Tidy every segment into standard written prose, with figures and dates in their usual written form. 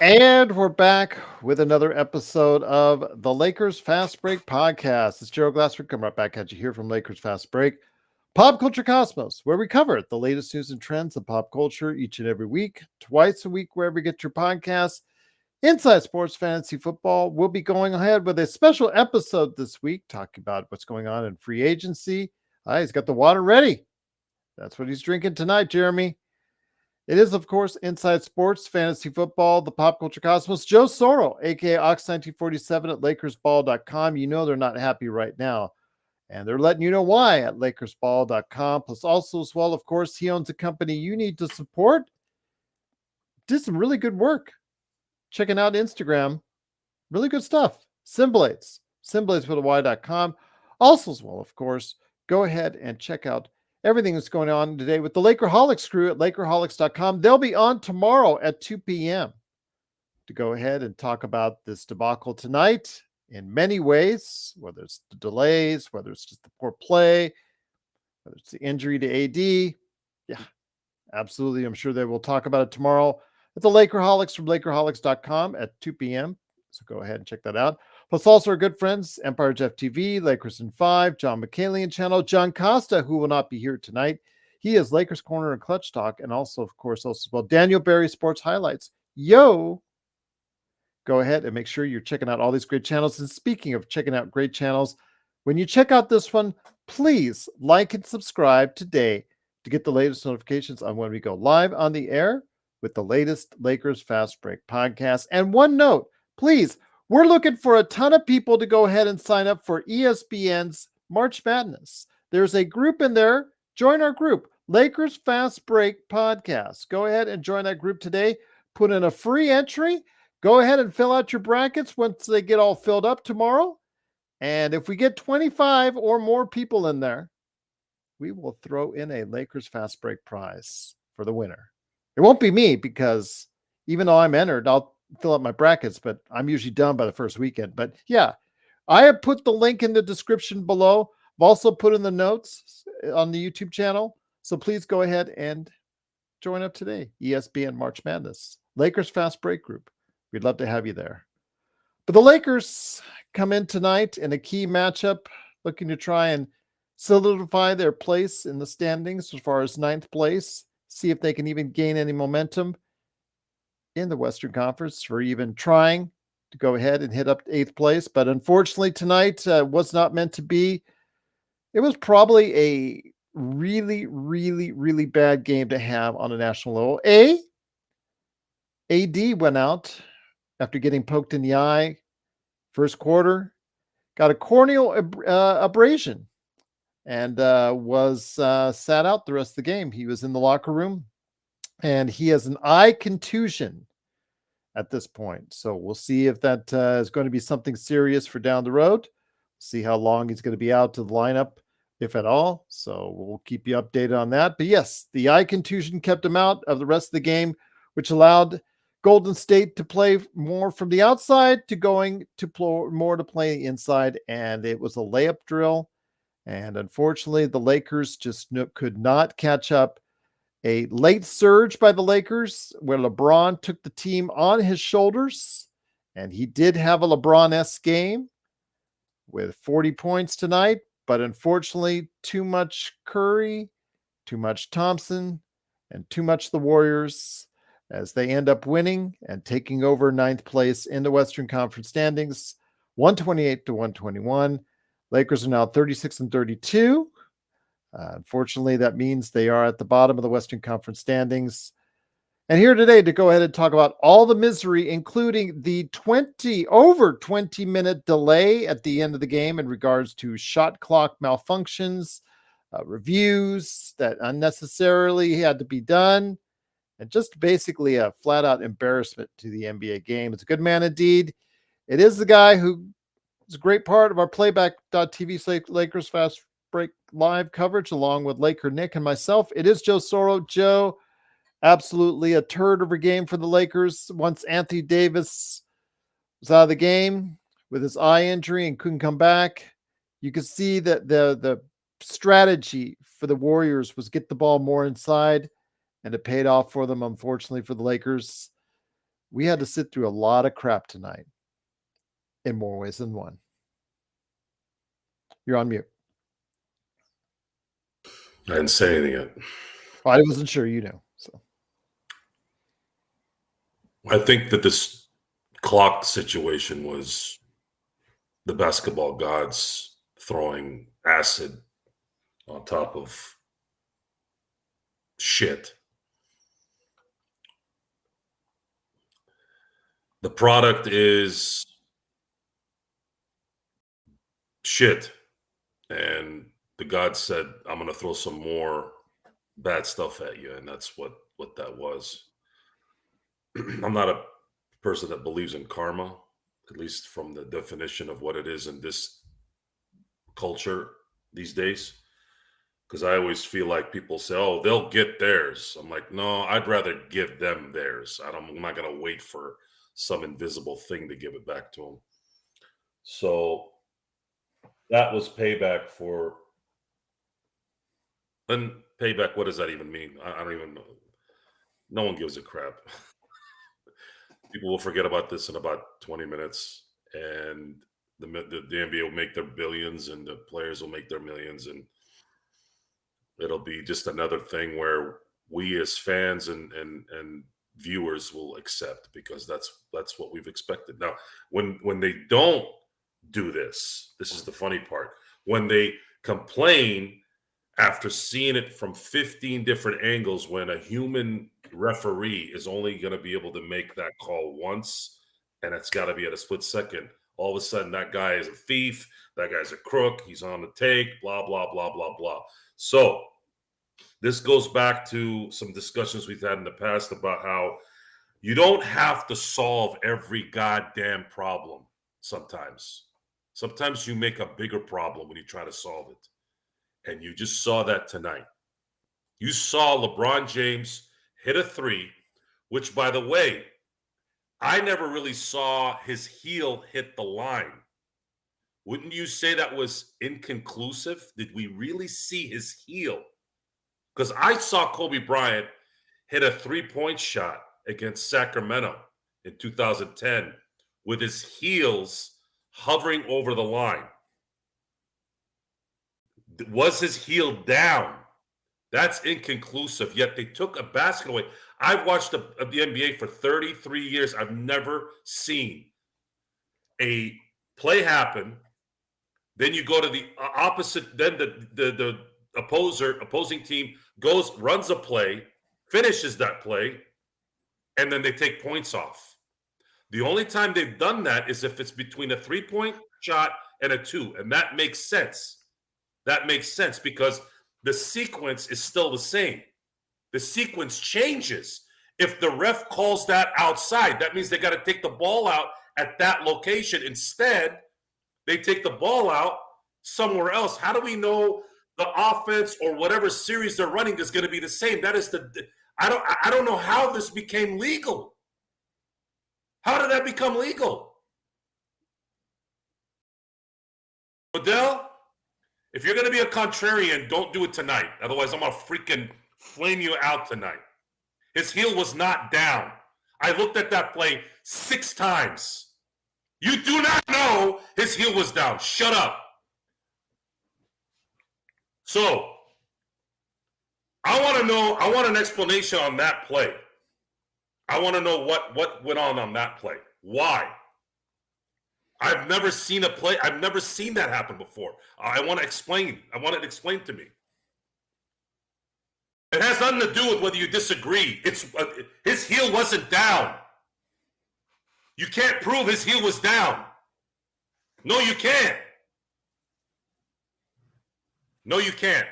And we're back with another episode of the Lakers Fast Break podcast. It's Gerald Glassford coming right back at you here from Lakers Fast Break, Pop Culture Cosmos, where we cover the latest news and trends of pop culture each and every week, twice a week, wherever you get your podcasts. Inside Sports Fantasy Football, we'll be going ahead with a special episode this week, talking about what's going on in free agency. He's got the water ready. That's what he's drinking tonight, Jeremy. It is, of course, Inside Sports, Fantasy Football, the Pop Culture Cosmos. Joe Soro, a.k.a. Ox1947 at LakersBall.com. You know they're not happy right now, and they're letting you know why at LakersBall.com. Plus, also, as well, of course, he owns a company you need to support. Did some really good work. Checking out Instagram. Really good stuff. Symblades. Symblades with a Y.com. Also, as well, of course, go ahead and check out everything that's going on today with the Lakerholics crew at Lakerholics.com. They'll be on tomorrow at 2 p.m. to go ahead and talk about this debacle tonight in many ways, whether it's the delays, whether it's just the poor play, whether it's the injury to AD. Yeah, absolutely. I'm sure they will talk about it tomorrow at the Lakerholics from Lakerholics.com at 2 p.m. So go ahead and check that out. Plus, also our good friends, Empire Jeff TV, Lakers in 5, John McCalian channel, John Costa, who will not be here tonight. He is Lakers Corner and Clutch Talk, and also, of course, Daniel Barry Sports Highlights. Yo! Go ahead and make sure you're checking out all these great channels. And speaking of checking out great channels, when you check out this one, please like and subscribe today to get the latest notifications on when we go live on the air with the latest Lakers Fast Break podcast. And one note, please, we're looking for a ton of people to go ahead and sign up for ESPN's March Madness. There's a group in there. Join our group, Lakers Fast Break Podcast. Go ahead and join that group today. Put in a free entry. Go ahead and fill out your brackets once they get all filled up tomorrow. And if we get 25 or more people in there, we will throw in a Lakers Fast Break prize for the winner. It won't be me because even though I'm entered, I'll fill out my brackets, but I'm usually done by the first weekend. But yeah, I have put the link in the description below. I've also put in the notes on the YouTube channel. So please go ahead and join up today. ESPN March Madness, Lakers Fast Break Group. We'd love to have you there. But the Lakers come in tonight in a key matchup, looking to try and solidify their place in the standings as far as ninth place, see if they can even gain any momentum in the Western Conference for even trying to go ahead and hit up eighth place. But unfortunately, tonight was not meant to be. It was probably a really, really, really bad game to have on a national level. AD went out after getting poked in the eye first quarter, got a corneal abrasion, and was sat out the rest of the game. He was in the locker room, and he has an eye contusion at this point. So we'll see if that is going to be something serious for down the road. See how long he's going to be out to the lineup, if at all. So we'll keep you updated on that. But yes, the eye contusion kept him out of the rest of the game, which allowed Golden State to play more from the outside to going to more to play inside. And it was a layup drill. And unfortunately, the Lakers just could not catch up. A late surge by the Lakers where LeBron took the team on his shoulders. And he did have a LeBron-esque game with 40 points tonight. But unfortunately, too much Curry, too much Thompson, and too much the Warriors as they end up winning and taking over ninth place in the Western Conference standings, 128 to 121. Lakers are now 36 and 32. Unfortunately, that means they are at the bottom of the Western Conference standings. And here today to go ahead and talk about all the misery, including the over 20-minute delay at the end of the game in regards to shot clock malfunctions, reviews that unnecessarily had to be done, and just basically a flat-out embarrassment to the NBA game. It's a good man indeed. It is the guy who is a great part of our playback.tv Lakers Fast Break live coverage, along with Laker Nick and myself. It is Joe Soro. Joe, absolutely a turd of a game for the Lakers. Once Anthony Davis was out of the game with his eye injury and couldn't come back, you could see that the strategy for the Warriors was get the ball more inside, and it paid off for them, unfortunately, for the Lakers. We had to sit through a lot of crap tonight in more ways than one. You're on mute. I didn't say anything yet. I wasn't sure you knew. So I think that this clock situation was the basketball gods throwing acid on top of shit. The product is shit. And the gods said, I'm going to throw some more bad stuff at you. And that's what that was. I'm not a person that believes in karma, at least from the definition of what it is in this culture these days. Because I always feel like people say, oh, they'll get theirs. I'm like, no, I'd rather give them theirs. I'm not going to wait for some invisible thing to give it back to them. So that was payback for. And payback, what does that even mean? I don't even know. No one gives a crap. People will forget about this in about 20 minutes. And the NBA will make their billions and the players will make their millions. And it'll be just another thing where we as fans and viewers will accept, because that's what we've expected. Now, when they don't do this is the funny part. When they complain after seeing it from 15 different angles, when a human referee is only going to be able to make that call once, and it's got to be at a split second, all of a sudden that guy is a thief, that guy's a crook, he's on the take, blah, blah, blah, blah, blah. So this goes back to some discussions we've had in the past about how you don't have to solve every goddamn problem sometimes. Sometimes you make a bigger problem when you try to solve it. And you just saw that tonight. You saw LeBron James hit a three, which, by the way, I never really saw his heel hit the line. Wouldn't you say that was inconclusive? Did we really see his heel? Because I saw Kobe Bryant hit a three-point shot against Sacramento in 2010 with his heels hovering over the line. Was his heel down? That's inconclusive. Yet they took a basket away. I've watched the NBA for 33 years. I've never seen a play happen. Then you go to the opposite. Then the opposing team runs a play, finishes that play, and then they take points off. The only time they've done that is if it's between a 3-point shot and a 2, and that makes sense. That makes sense because the sequence is still the same. The sequence changes. If the ref calls that outside, that means they got to take the ball out at that location. Instead, they take the ball out somewhere else. How do we know the offense or whatever series they're running is going to be the same? That is I don't know how this became legal. How did that become legal? Odell, if you're going to be a contrarian, don't do it tonight. Otherwise, I'm going to freaking flame you out tonight. His heel was not down. I looked at that play 6 times. You do not know his heel was down. Shut up. So, I want an explanation on that play. I want to know what went on that play. Why? I've never seen a play. I've never seen that happen before. I want to explain. I want it explained to me. It has nothing to do with whether you disagree. His heel wasn't down. You can't prove his heel was down. No, you can't. No, you can't.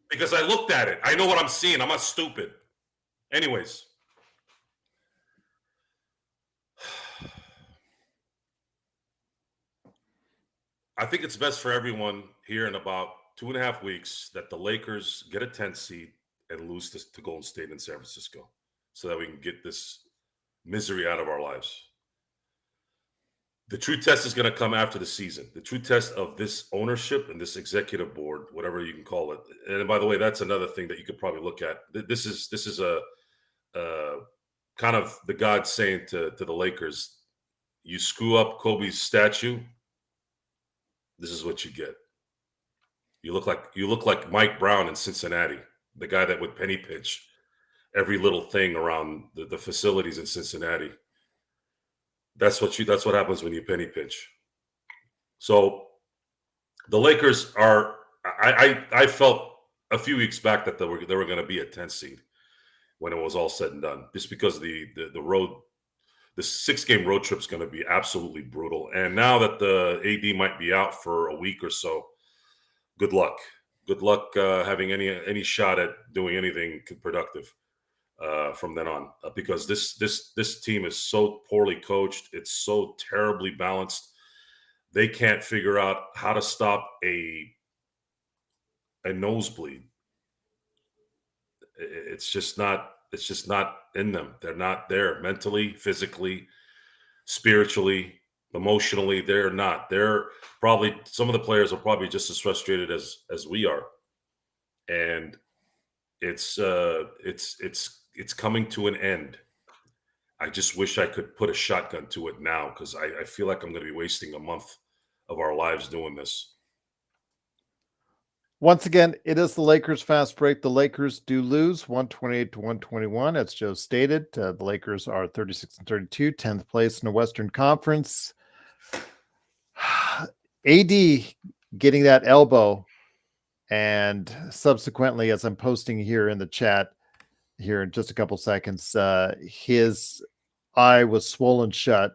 Because I looked at it. I know what I'm seeing. I'm not stupid. Anyways. I think it's best for everyone here in about 2.5 weeks that the Lakers get a 10th seed and lose this to Golden State and San Francisco so that we can get this misery out of our lives. The true test is going to come after the season. The true test of this ownership and this executive board, whatever you can call it. And by the way, that's another thing that you could probably look at. This is a kind kind of the God saying to the Lakers, you screw up Kobe's statue, this is what you get. You look like Mike Brown in Cincinnati, the guy that would penny pinch every little thing around the facilities in Cincinnati. That's what happens when you penny pinch. So the Lakers are. I felt a few weeks back that they were going to be a 10th seed when it was all said and done, just because the 6-game road trip is going to be absolutely brutal. And now that the AD might be out for a week or so, good luck. Good luck having any shot at doing anything productive from then on, because this team is so poorly coached. It's so terribly balanced. They can't figure out how to stop a nosebleed. It's just not in them. They're not there mentally, physically, spiritually, emotionally. They're not. They're probably, some of the players are probably just as frustrated as we are. And it's coming to an end. I just wish I could put a shotgun to it now, because I feel like I'm going to be wasting a month of our lives doing this. Once again, it is the Lakers fast break. The Lakers do lose 128-121. As Joe stated, the Lakers are 36-32, 10th place in the Western Conference. AD getting that elbow, and subsequently, as I'm posting here in the chat here in just a couple seconds, his eye was swollen shut,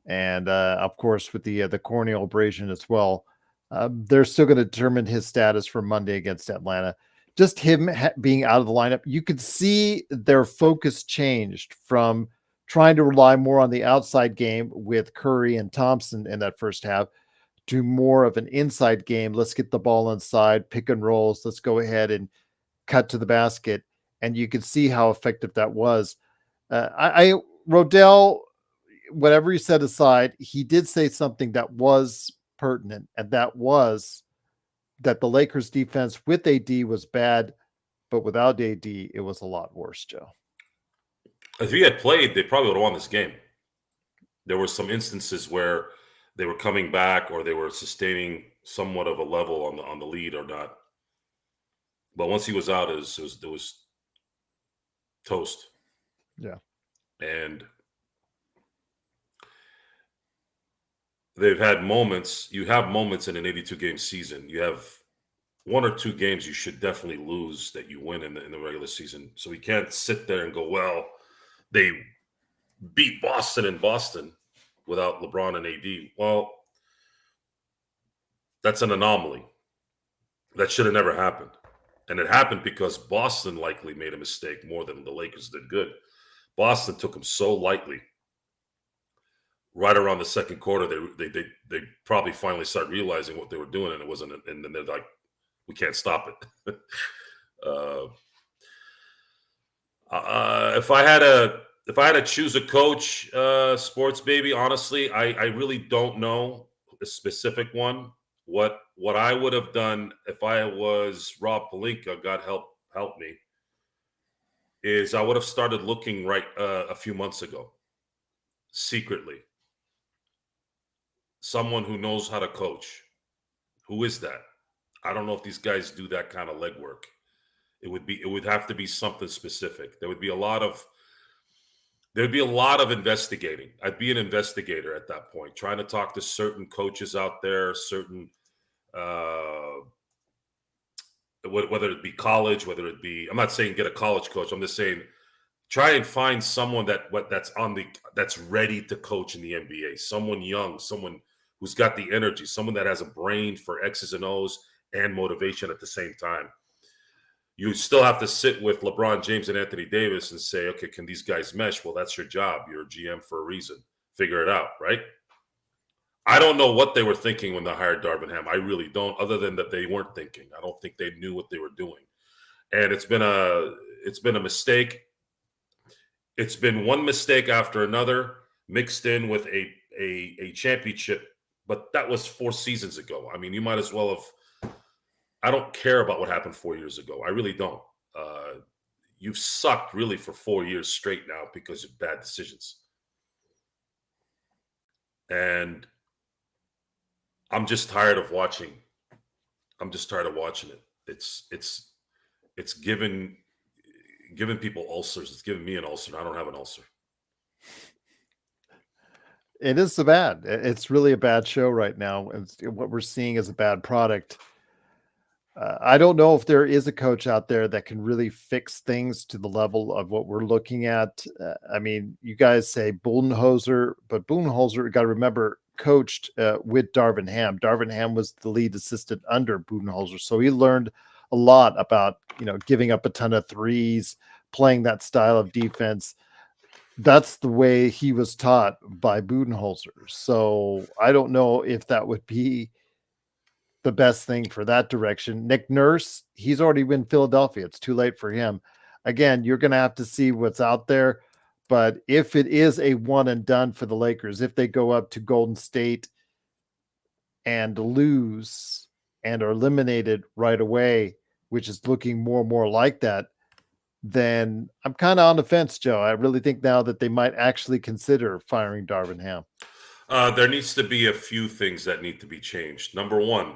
and of course with the corneal abrasion as well. They're still going to determine his status for Monday against Atlanta. Just him being out of the lineup, you could see their focus changed from trying to rely more on the outside game with Curry and Thompson in that first half to more of an inside game. Let's get the ball inside, pick and rolls. Let's go ahead and cut to the basket. And you could see how effective that was. Rodell, whatever he said aside, he did say something that was pertinent, and that was that the Lakers defense with AD was bad, but without AD, it was a lot worse, Joe. If he had played, they probably would have won this game. There were some instances where they were coming back, or they were sustaining somewhat of a level on the lead or not. But once he was out, it was toast. Yeah. And they've had moments. You have moments in an 82-game season. You have one or two games you should definitely lose that you win in the regular season. So we can't sit there and go, well, they beat Boston in Boston without LeBron and AD. Well, that's an anomaly. That should have never happened. And it happened because Boston likely made a mistake more than the Lakers did good. Boston took them so lightly. Right around the second quarter, they probably finally started realizing what they were doing, and it wasn't. And then they're like, "We can't stop it." If I had to choose a coach, sports baby, honestly, I really don't know a specific one. What I would have done if I was Rob Pelinka, God help me, is I would have started looking right a few months ago, secretly. Someone who knows how to coach. Who is that? I don't know if these guys do that kind of legwork. It would have to be something specific. There'd be a lot of investigating. I'd be an investigator at that point, trying to talk to certain coaches out there, certain whether it be college, whether it be, I'm not saying get a college coach. I'm just saying try and find someone that's ready to coach in the NBA. Someone young, someone who's got the energy, someone that has a brain for X's and O's and motivation at the same time. You still have to sit with LeBron James and Anthony Davis and say, okay, can these guys mesh? Well, that's your job. You're a GM for a reason. Figure it out, right? I don't know what they were thinking when they hired Darvin Ham. I really don't, other than that they weren't thinking. I don't think they knew what they were doing. And it's been a mistake. It's been one mistake after another, mixed in with a championship, but that was 4 seasons ago. I mean, you might as well have. I don't care about what happened 4 years ago. I really don't. you've sucked really for 4 years straight now because of bad decisions. And I'm just tired of watching. I'm just tired of watching it. It's giving people ulcers. It's giving me an ulcer. And I don't have an ulcer. It is so bad. It's really a bad show right now. What we're seeing is a bad product. I don't know if there is a coach out there that can really fix things to the level of what we're looking at. I mean, you guys say Budenholzer, but Budenholzer, got to remember, coached with Darvin Ham. Darvin Ham was the lead assistant under Budenholzer, so he learned a lot about, giving up a ton of threes, playing that style of defense. That's the way he was taught by Budenholzer. So I don't know if that would be the best thing for that direction. Nick Nurse, he's already been Philadelphia. It's too late for him. Again, you're going to have to see what's out there. But if it is a one and done for the Lakers, if they go up to Golden State and lose and are eliminated right away, which is looking more and more like that, then I'm kind of on the fence, Joe. I really think now that they might actually consider firing Darvin Ham. There needs to be a few things that need to be changed. Number one,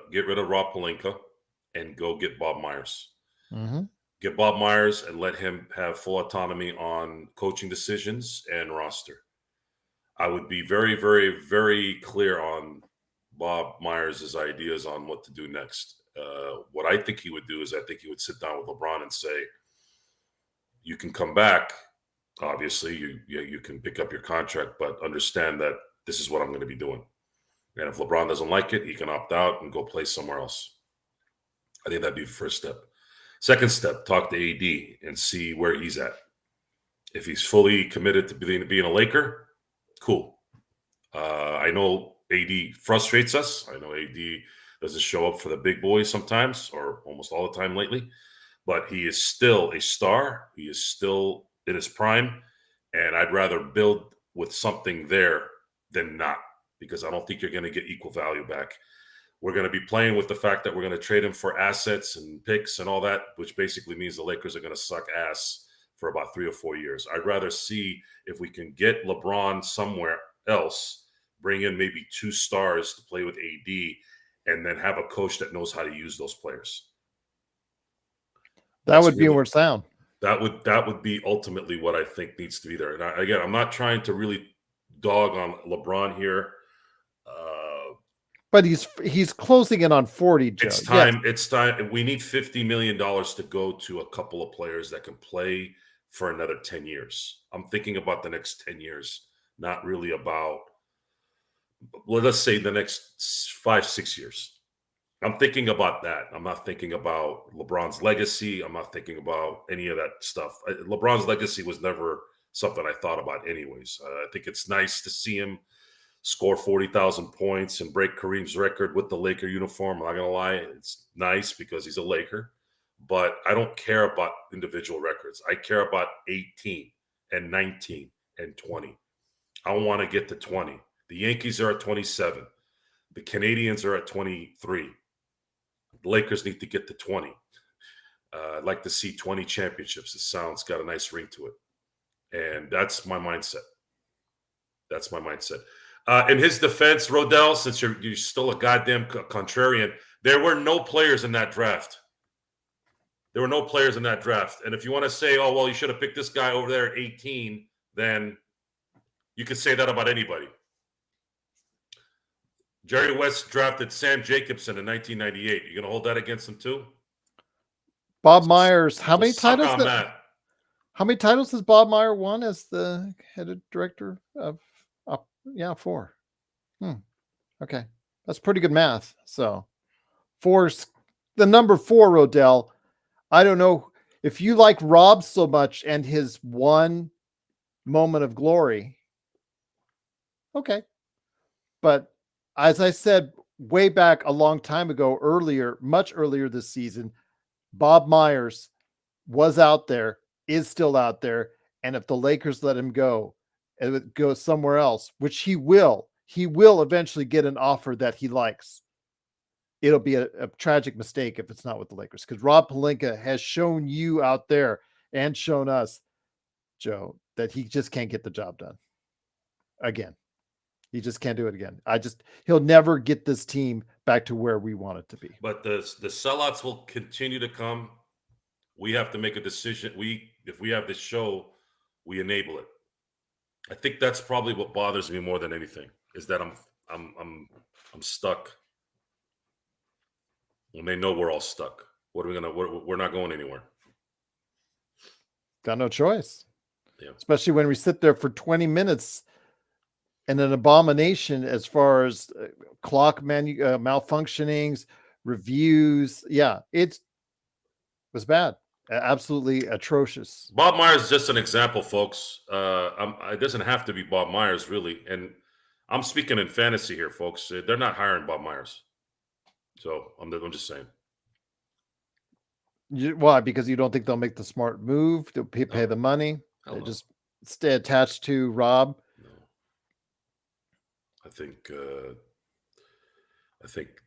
get rid of Rob Pelinka and go get Bob Myers. Mm-hmm. Get Bob Myers and let him have full autonomy on coaching decisions and roster. I would be very, very, very clear on Bob Myers' ideas on what to do next. What I think he would do is I think he would sit down with LeBron and say, you can come back. Obviously, you can pick up your contract, but understand that this is what I'm going to be doing. And if LeBron doesn't like it, he can opt out and go play somewhere else. I think that'd be the first step. Second step, talk to AD and see where he's at. If he's fully committed to being a Laker, cool. I know AD frustrates us. I know AD doesn't show up for the big boys sometimes, or almost all the time lately, but he is still a star. He is still in his prime, and I'd rather build with something there than not, because I don't think you're going to get equal value back. We're going to be playing with the fact that we're going to trade him for assets and picks and all that, which basically means the Lakers are going to suck ass for about 3 or 4 years. I'd rather see if we can get LeBron somewhere else, bring in maybe 2 stars to play with AD, and then have a coach that knows how to use those players. That would be more sound. That would be ultimately what I think needs to be there. And again, I'm not trying to really dog on LeBron here. But he's closing in on 40, Joe. It's time. Yes. It's time. We need $50 million to go to a couple of players that can play for another 10 years. I'm thinking about the next 10 years, not really about, well, let's say the next 5-6 years. I'm thinking about that. I'm not thinking about LeBron's legacy. I'm not thinking about any of that stuff. LeBron's legacy was never something I thought about anyways. I think it's nice to see him score 40,000 points and break Kareem's record with the Laker uniform. I'm not going to lie. It's nice because he's a Laker. But I don't care about individual records. I care about 18 and 19 and 20. I want to get to 20. The Yankees are at 27. The Canadians are at 23. The Lakers need to get to 20. I'd like to see 20 championships. It sounds got a nice ring to it. And that's my mindset. That's my mindset. In his defense, Rodell, since you're still a goddamn contrarian, there were no players in that draft. There were no players in that draft. And if you want to say, oh, well, you should have picked this guy over there at 18, then you could say that about anybody. Jerry West drafted Sam Jacobson in 1998. You going to hold that against him too? Bob Myers, how many titles? How many titles has Bob Myers won as the head of director of? 4. Okay, that's pretty good math. So, 4's the number 4, Rodell. I don't know if you like Rob so much and his one moment of glory. Okay, but as I said way back a long time ago, much earlier this season, Bob Myers was out there, is still out there, and if the Lakers let him go and go somewhere else, which he will eventually get an offer that he likes. it'll be a tragic mistake if it's not with the Lakers, because Rob Pelinka has shown you out there and shown us, Joe, that he just can't get the job done again. He just can't do it again. He'll never get this team back to where we want it to be. But the sellouts will continue to come. We have to make a decision. If we have this show, we enable it. I think that's probably what bothers me more than anything, is that I'm stuck. When they know we're all stuck, what are we gonna? We're not going anywhere. Got no choice. Yeah. Especially when we sit there for 20 minutes and an abomination as far as clock malfunctionings, reviews. Yeah, it was bad. Absolutely atrocious. Bob Myers is just an example, folks. It doesn't have to be Bob Myers, really. And I'm speaking in fantasy here, folks. They're not hiring Bob Myers. So I'm just saying. Why? Because you don't think they'll make the smart move to pay the money? They just stay attached to Rob? No. I think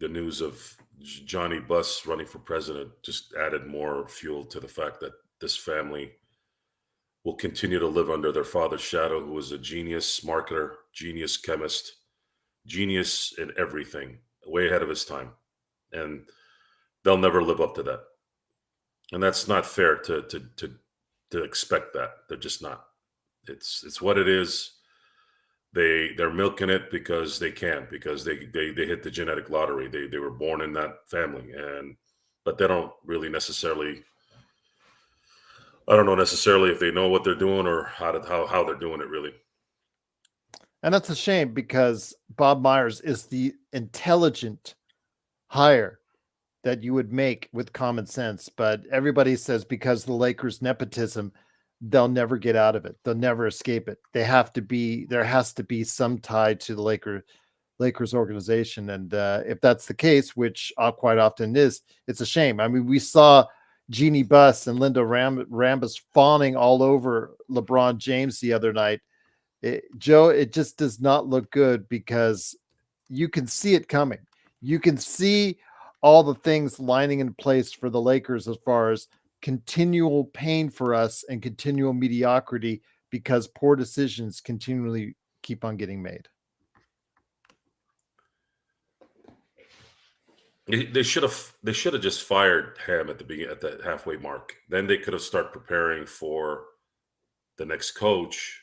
the news of Johnny Buss running for president just added more fuel to the fact that this family will continue to live under their father's shadow, who was a genius marketer, genius chemist, genius in everything, way ahead of his time. And they'll never live up to that. And that's not fair to expect that. They're just not. It's what it is. They're milking it because they can, because they hit the genetic lottery. They were born in that family, but they don't really necessarily. I don't know necessarily if they know what they're doing or how they're doing it, really. And that's a shame, because Bob Myers is the intelligent hire that you would make with common sense. But everybody says because the Lakers nepotism, they'll never get out of it. They'll never escape it. There has to be some tie to the Lakers organization. And if that's the case, which quite often is, it's a shame. I mean, we saw Jeannie Buss and Linda Rambus fawning all over LeBron James the other night. Joe, it just does not look good, because you can see it coming. You can see all the things lining in place for the Lakers as far as continual pain for us and continual mediocrity, because poor decisions continually keep on getting made. They should have just fired Ham at the halfway mark. Then they could have started preparing for the next coach,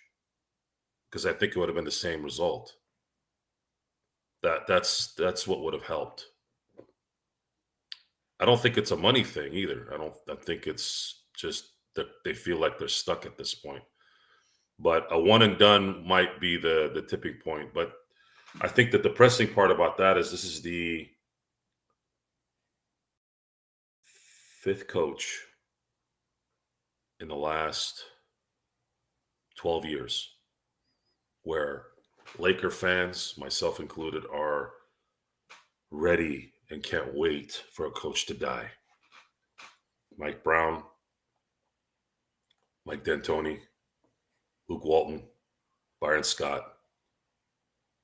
because I think it would have been the same result. That's what would have helped. I don't think it's a money thing either. I think it's just that they feel like they're stuck at this point. But a one and done might be the tipping point. But I think the depressing part about that is this is the 5th coach in the last 12 years where Laker fans, myself included, are ready and can't wait for a coach to die. Mike Brown, Mike D'Antoni, Luke Walton, Byron Scott,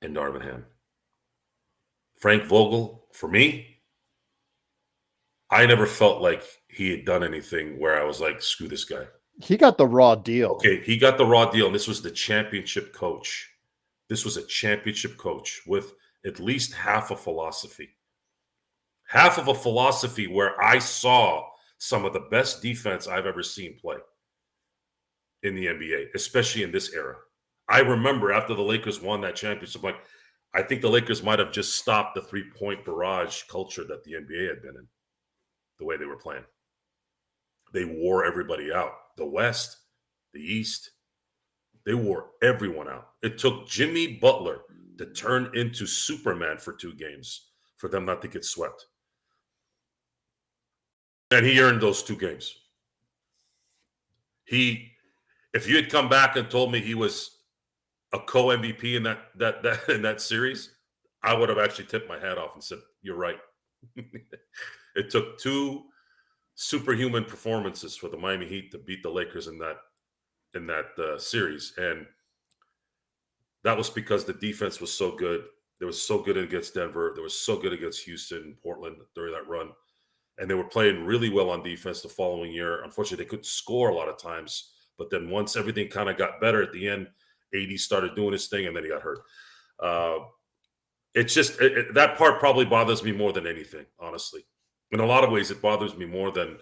and Darvin Ham. Frank Vogel, for me, I never felt like he had done anything where I was like, screw this guy. He got the raw deal. Okay, he got the raw deal, and this was the championship coach. This was a championship coach with at least half a philosophy. Half of a philosophy where I saw some of the best defense I've ever seen play in the NBA, especially in this era. I remember after the Lakers won that championship, like, I think the Lakers might have just stopped the three-point barrage culture that the NBA had been in, the way they were playing. They wore everybody out. The West, the East, they wore everyone out. It took Jimmy Butler to turn into Superman for 2 games for them not to get swept. And he earned those 2 games. If you had come back and told me he was a co-MVP in that series, I would have actually tipped my hat off and said, "You're right." It took 2 superhuman performances for the Miami Heat to beat the Lakers in that series, and that was because the defense was so good. They were so good against Denver. They were so good against Houston, Portland during that run. And they were playing really well on defense the following year. Unfortunately, they couldn't score a lot of times. But then once everything kind of got better at the end, AD started doing his thing, and then he got hurt. It's just that part probably bothers me more than anything, honestly. In a lot of ways, it bothers me more than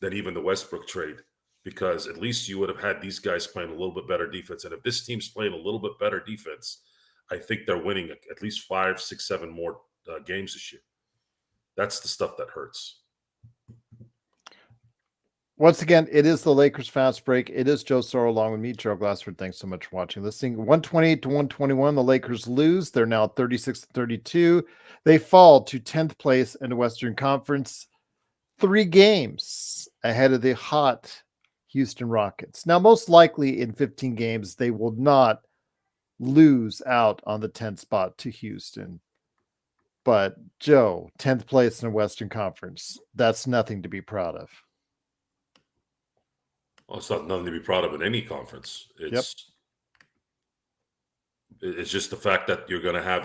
even the Westbrook trade, because at least you would have had these guys playing a little bit better defense. And if this team's playing a little bit better defense, I think they're winning at least 5, 6, 7 more games this year. That's the stuff that hurts. Once again, it is the Lakers Fast Break. It is Joe Soro along with me, Joe Glassford. Thanks so much for watching. Listening. 128 to 121. The Lakers lose. They're now 36-32. They fall to 10th place in the Western Conference, 3 games ahead of the hot Houston Rockets. Now, most likely in 15 games, they will not lose out on the 10th spot to Houston. But Joe, 10th place in the Western Conference, that's nothing to be proud of. Well, it's not nothing to be proud of in any conference. It's just the fact that you're going to have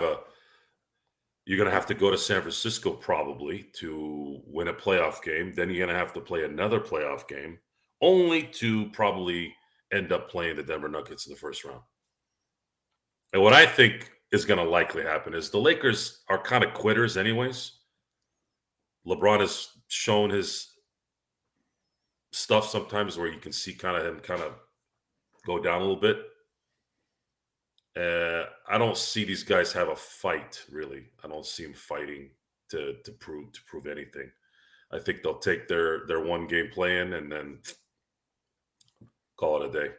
to go to San Francisco probably to win a playoff game. Then you're going to have to play another playoff game, only to probably end up playing the Denver Nuggets in the first round. And what I think is going to likely happen is the Lakers are kind of quitters anyways. LeBron has shown his stuff sometimes where you can see him go down a little bit. I don't see these guys have a fight, really. I don't see them fighting to prove anything. I think they'll take their one game play-in and then call it a day.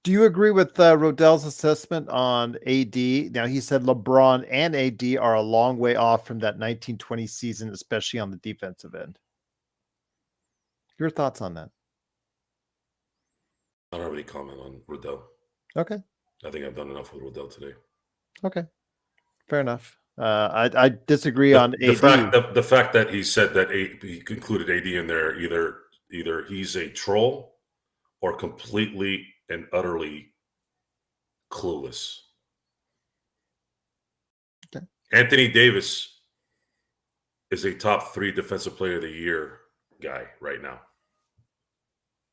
Do you agree with Rodell's assessment on AD? Now, he said LeBron and AD are a long way off from that 1920 season, especially on the defensive end. Your thoughts on that? I don't have any comment on Rodell. Okay. I think I've done enough with Rodell today. Okay. Fair enough. I disagree on AD. The fact that he said that he included AD in there, either he's a troll or completely and utterly clueless. Okay. Anthony Davis is a top 3 defensive player of the year guy right now.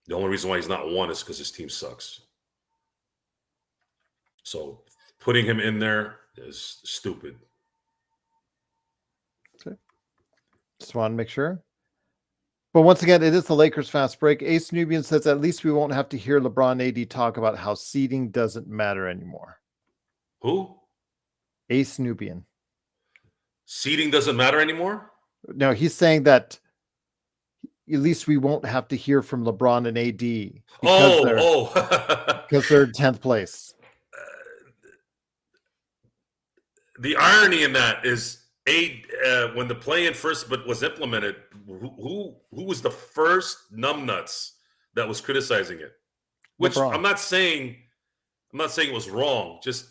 The only reason why he's not 1 is because his team sucks. So putting him in there is stupid. Okay. Just want to make sure. But once again, it is the Lakers Fast Break. Ace Nubian says, at least we won't have to hear LeBron AD talk about how seeding doesn't matter anymore. Who? Ace Nubian. Seeding doesn't matter anymore? No, he's saying that at least we won't have to hear from LeBron and AD because they're 10th place. The irony in that is when the play-in first was implemented, who was the first numbnuts that was criticizing it? Which LeBron. I'm not saying it was wrong. Just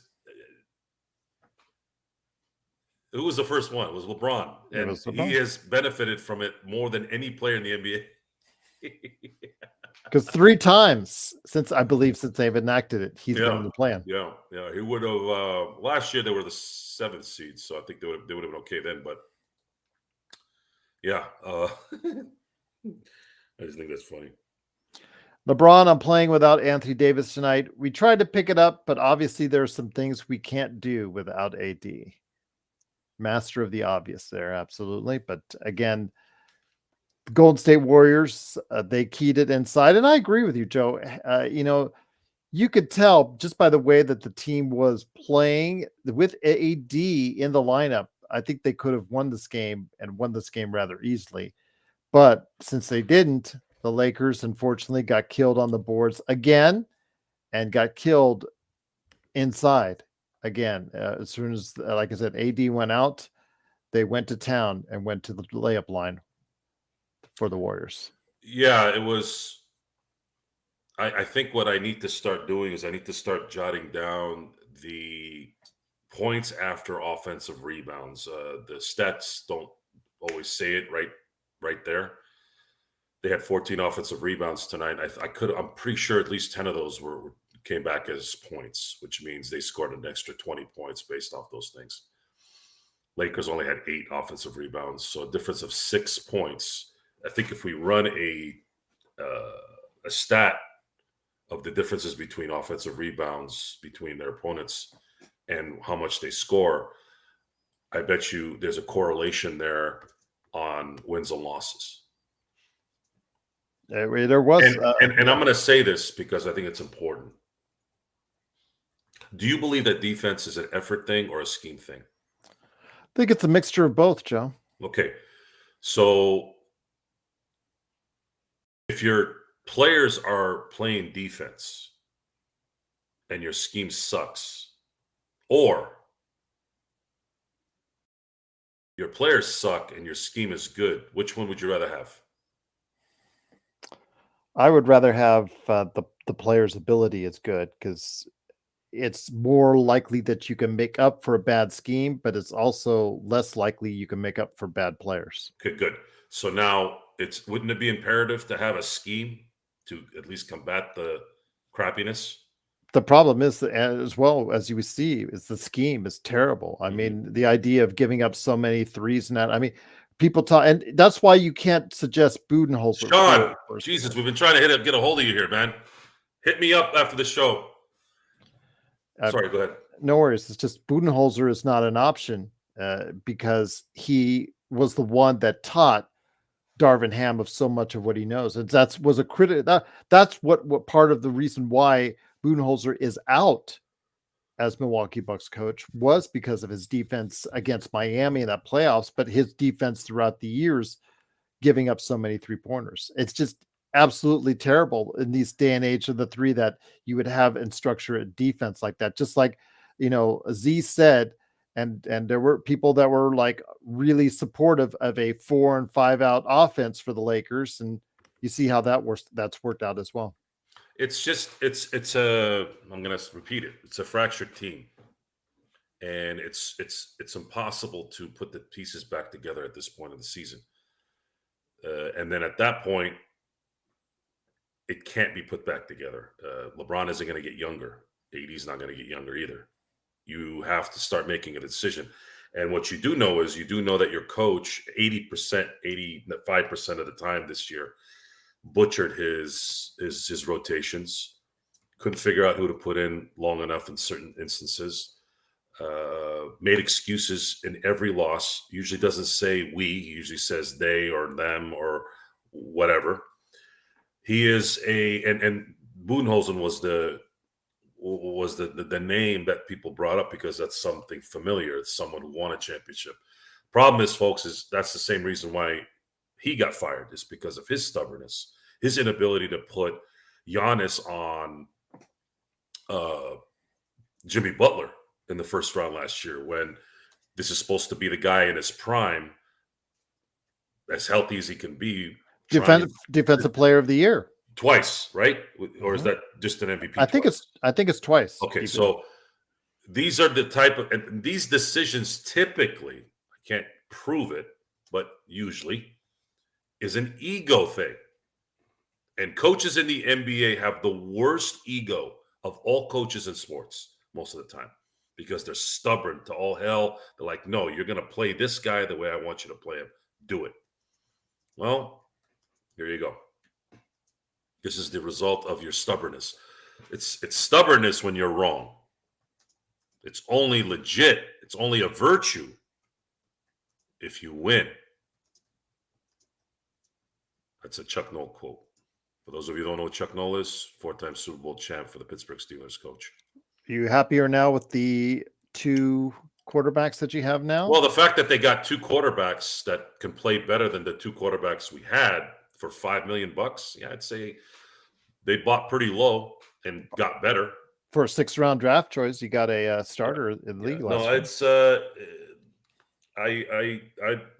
who was the first one? It was LeBron. And he has benefited from it more than any player in the NBA. Because 3 times since they've enacted it, he's been in the plan. Yeah. He would have. Last year they were the 7th seed, so I think they would have been okay then. But yeah, I just think that's funny. LeBron, I'm playing without Anthony Davis tonight. We tried to pick it up, but obviously there are some things we can't do without AD. Master of the obvious there, absolutely. But again, the Golden State Warriors, they keyed it inside. And I agree with you, Joe. You could tell just by the way that the team was playing with AD in the lineup. I think they could have won this game rather easily. But since they didn't, the Lakers unfortunately got killed on the boards again and got killed inside again. As soon as, like I said, AD went out, they went to town and went to the layup line for the Warriors. Yeah, it was. I think what I need to start doing is I need to start jotting down the points after offensive rebounds. The stats don't always say it right there. They had 14 offensive rebounds tonight. I'm pretty sure at least 10 of those came back as points, which means they scored an extra 20 points based off those things. Lakers only had 8 offensive rebounds, so a difference of 6 points. I think if we run a stat of the differences between offensive rebounds between their opponents and how much they score, I bet you there's a correlation there on wins and losses. There was, and I'm going to say this because I think it's important. Do you believe that defense is an effort thing or a scheme thing? I think it's a mixture of both, Joe. Okay, so if your players are playing defense and your scheme sucks, or your players suck and your scheme is good, which one would you rather have? I would rather have the player's ability is good, because it's more likely that you can make up for a bad scheme, but it's also less likely you can make up for bad players. Okay, good. So now wouldn't it be imperative to have a scheme to at least combat the crappiness? The problem is that, as well as you see, is the scheme is terrible. I mean, the idea of giving up so many threes and that, I mean, people talk, and that's why you can't suggest Budenholzer. Sean, Jesus, we've been trying to get a hold of you here, man. Hit me up after the show. Sorry, go ahead. No worries. It's just Budenholzer is not an option because he was the one that taught Darvin Ham of so much of what he knows. And that's what part of the reason why Budenholzer is out as Milwaukee Bucks coach was because of his defense against Miami in that playoffs, but his defense throughout the years, giving up so many 3-pointers. It's just absolutely terrible in these day and age of the three that you would have and structure a defense like that. Just like, Z said, and there were people that were like really supportive of a 4 and 5 out offense for the Lakers. And you see how that's worked out as well. It's just, I'm going to repeat it. It's a fractured team, and it's impossible to put the pieces back together at this point of the season. And then at that point, it can't be put back together. LeBron isn't going to get younger. AD's not going to get younger either. You have to start making a decision. And what you do know is that your coach 85% of the time this year butchered his rotations, couldn't figure out who to put in long enough in certain instances, made excuses in every loss, usually doesn't say we, he usually says they or them or whatever. He is and Budenholzer was the name that people brought up because that's something familiar. It's someone who won a championship. Problem is, folks, is that's the same reason why he got fired, is because of his stubbornness, his inability to put Giannis on Jimmy Butler in the first round last year, when this is supposed to be the guy in his prime, as healthy as he can be. Defensive player of the year. Twice, right? Or is that just an MVP? I think it's twice. Okay, so these are the type of, and these decisions typically, I can't prove it, but usually is an ego thing. And coaches in the NBA have the worst ego of all coaches in sports most of the time, because they're stubborn to all hell. They're like, no, you're going to play this guy the way I want you to play him. Do it. Well, here you go. This is the result of your stubbornness. It's stubbornness when you're wrong. It's only legit. It's only a virtue if you win. That's a Chuck Noll quote. For those of you who don't know what Chuck Noll is, 4-time Super Bowl champ for the Pittsburgh Steelers coach. Are you happier now with the 2 quarterbacks that you have now? Well, the fact that they got 2 quarterbacks that can play better than the 2 quarterbacks we had for $5 million, yeah, I'd say they bought pretty low and got better. For a 6th-round draft choice, you got a starter in the league last year. It's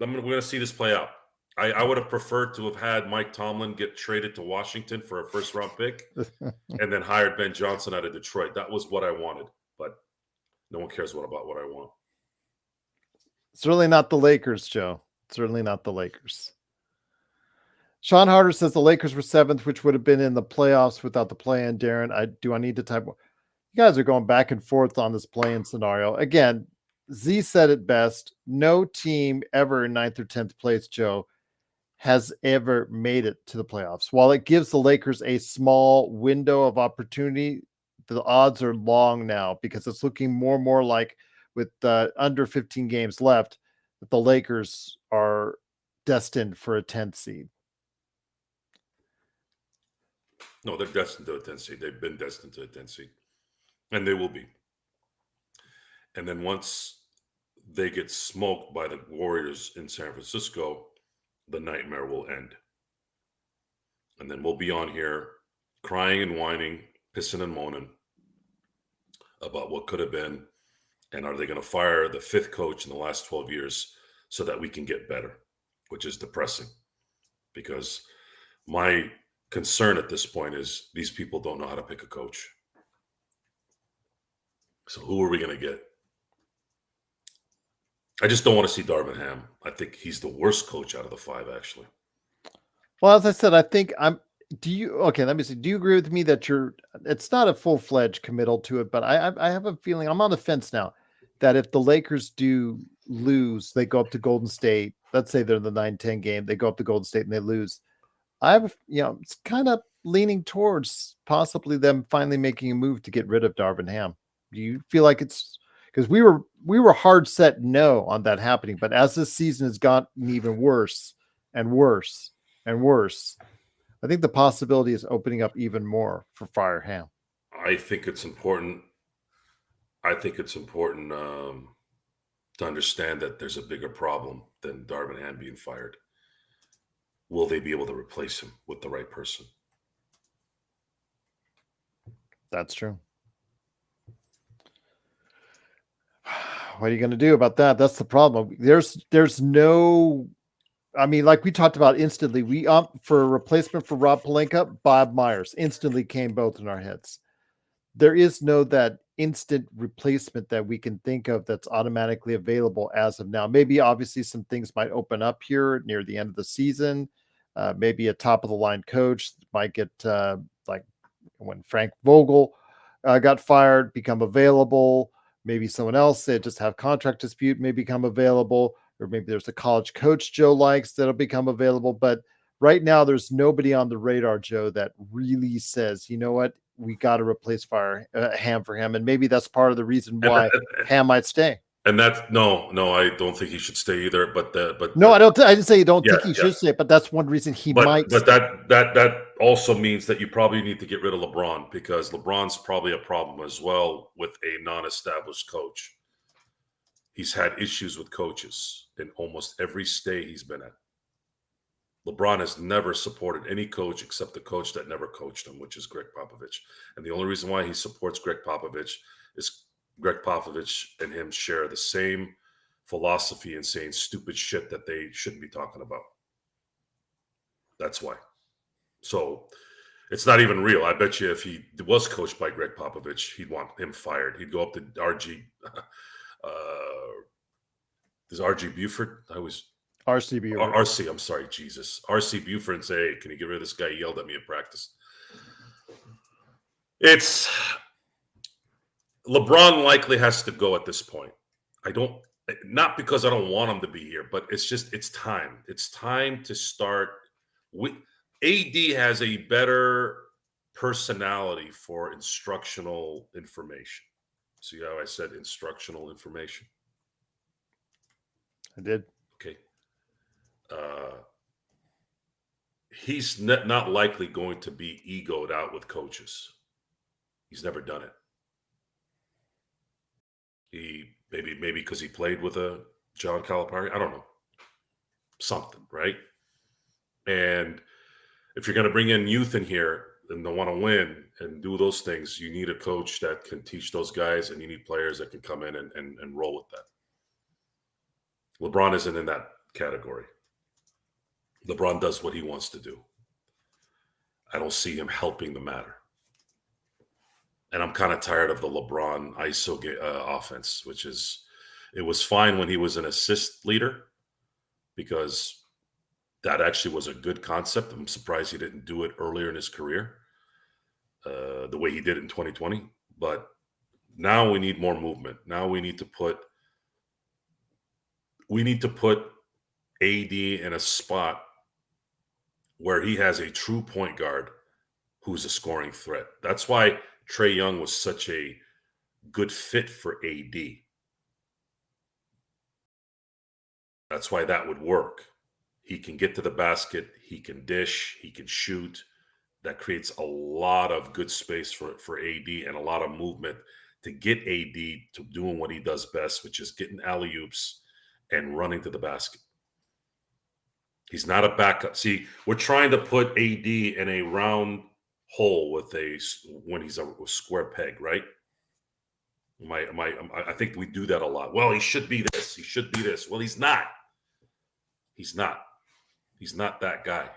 we're going to see this play out. I would have preferred to have had Mike Tomlin get traded to Washington for a 1st-round pick and then hired Ben Johnson out of Detroit. That was what I wanted, but no one cares about what I want. Certainly not the Lakers, Joe. Certainly not the Lakers. Sean Harder says the Lakers were 7th, which would have been in the playoffs without the play-in. Darren, do I need to type more? You guys are going back and forth on this play-in scenario. Again, Z said it best. No team ever in 9th or 10th place, Joe, has ever made it to the playoffs. While it gives the Lakers a small window of opportunity, the odds are long now because it's looking more and more like with under 15 games left that the Lakers are destined for a 10th seed. No, they're destined to a 10th seed. They've been destined to a 10th seed. And they will be. And then once they get smoked by the Warriors in San Francisco, the nightmare will end. And then we'll be on here crying and whining, pissing and moaning about what could have been. And are they going to fire the 5th coach in the last 12 years so that we can get better, which is depressing. Because my concern at this point is these people don't know how to pick a coach. So who are we going to get? I just don't want to see Darvin Ham. I think he's the worst coach out of the 5, actually. Well, as I said, I think let me see. Do you agree with me that it's not a full-fledged committal to it, but I have a feeling I'm on the fence now that if the Lakers do lose, they go up to Golden State. Let's say they're in the 9-10 game. They go up to Golden State and they lose. It's kind of leaning towards possibly them finally making a move to get rid of Darvin Ham. Do you feel like it's because we were hard set no on that happening, but as this season has gotten even worse and worse and worse, I think the possibility is opening up even more for Fire Ham. I think it's important. To understand that there's a bigger problem than Darvin Ham being fired. Will they be able to replace him with the right person? That's true. What are you going to do about that? That's the problem. There's no, I mean, like we talked about instantly, we for a replacement for Rob Pelinka, Bob Myers instantly came both in our heads. There is no that instant replacement that we can think of that's automatically available as of now. Maybe obviously some things might open up here near the end of the season. Maybe a top of the line coach might get like when Frank Vogel got fired, become available. Maybe someone else that just have contract dispute may become available, or maybe there's a college coach Joe likes that'll become available. But right now, there's nobody on the radar, Joe, that really says, you know what, we got to replace Ham for him, and maybe that's part of the reason why Ham might stay. And that's no, I don't think he should stay either. But I don't. I didn't say you don't think he should stay, but that's one reason he might. But that also means that you probably need to get rid of LeBron, because LeBron's probably a problem as well with a non-established coach. He's had issues with coaches in almost every stay he's been at. LeBron has never supported any coach except the coach that never coached him, which is Greg Popovich. And the only reason why he supports Greg Popovich is Greg Popovich and him share the same philosophy and saying stupid shit that they shouldn't be talking about. That's why. So it's not even real. I bet you if he was coached by Greg Popovich, he'd want him fired. He'd go up to RG. Is RG Buford? RC Buford. RC, I'm sorry, Jesus. RC Buford and say, hey, can you get rid of this guy? He yelled at me at practice. It's LeBron likely has to go at this point. Not because I don't want him to be here, but it's time. It's time to start. AD has a better personality for instructional information. See how I said instructional information? I did. Okay. He's not likely going to be egoed out with coaches. He's never done it. He maybe because he played with a John Calipari. I don't know. Something, right? And if you're going to bring in youth in here and they want to win and do those things, you need a coach that can teach those guys, and you need players that can come in and roll with that. LeBron isn't in that category. LeBron does what he wants to do. I don't see him helping the matter. And I'm kind of tired of the LeBron ISO offense, which is, it was fine when he was an assist leader because that actually was a good concept. I'm surprised he didn't do it earlier in his career the way he did in 2020. But now we need more movement. Now we need to put we need to put AD in a spot where he has a true point guard who's a scoring threat. That's why Trae Young was such a good fit for AD. That's why that would work. He can get to the basket, he can dish, he can shoot. That creates a lot of good space for AD and a lot of movement to get AD to doing what he does best, which is getting alley-oops and running to the basket. He's not a backup. See, we're trying to put AD in a round hole when he's a square peg, right? I think we do that a lot. Well, he should be this. He should be this. Well, he's not. He's not. He's not that guy.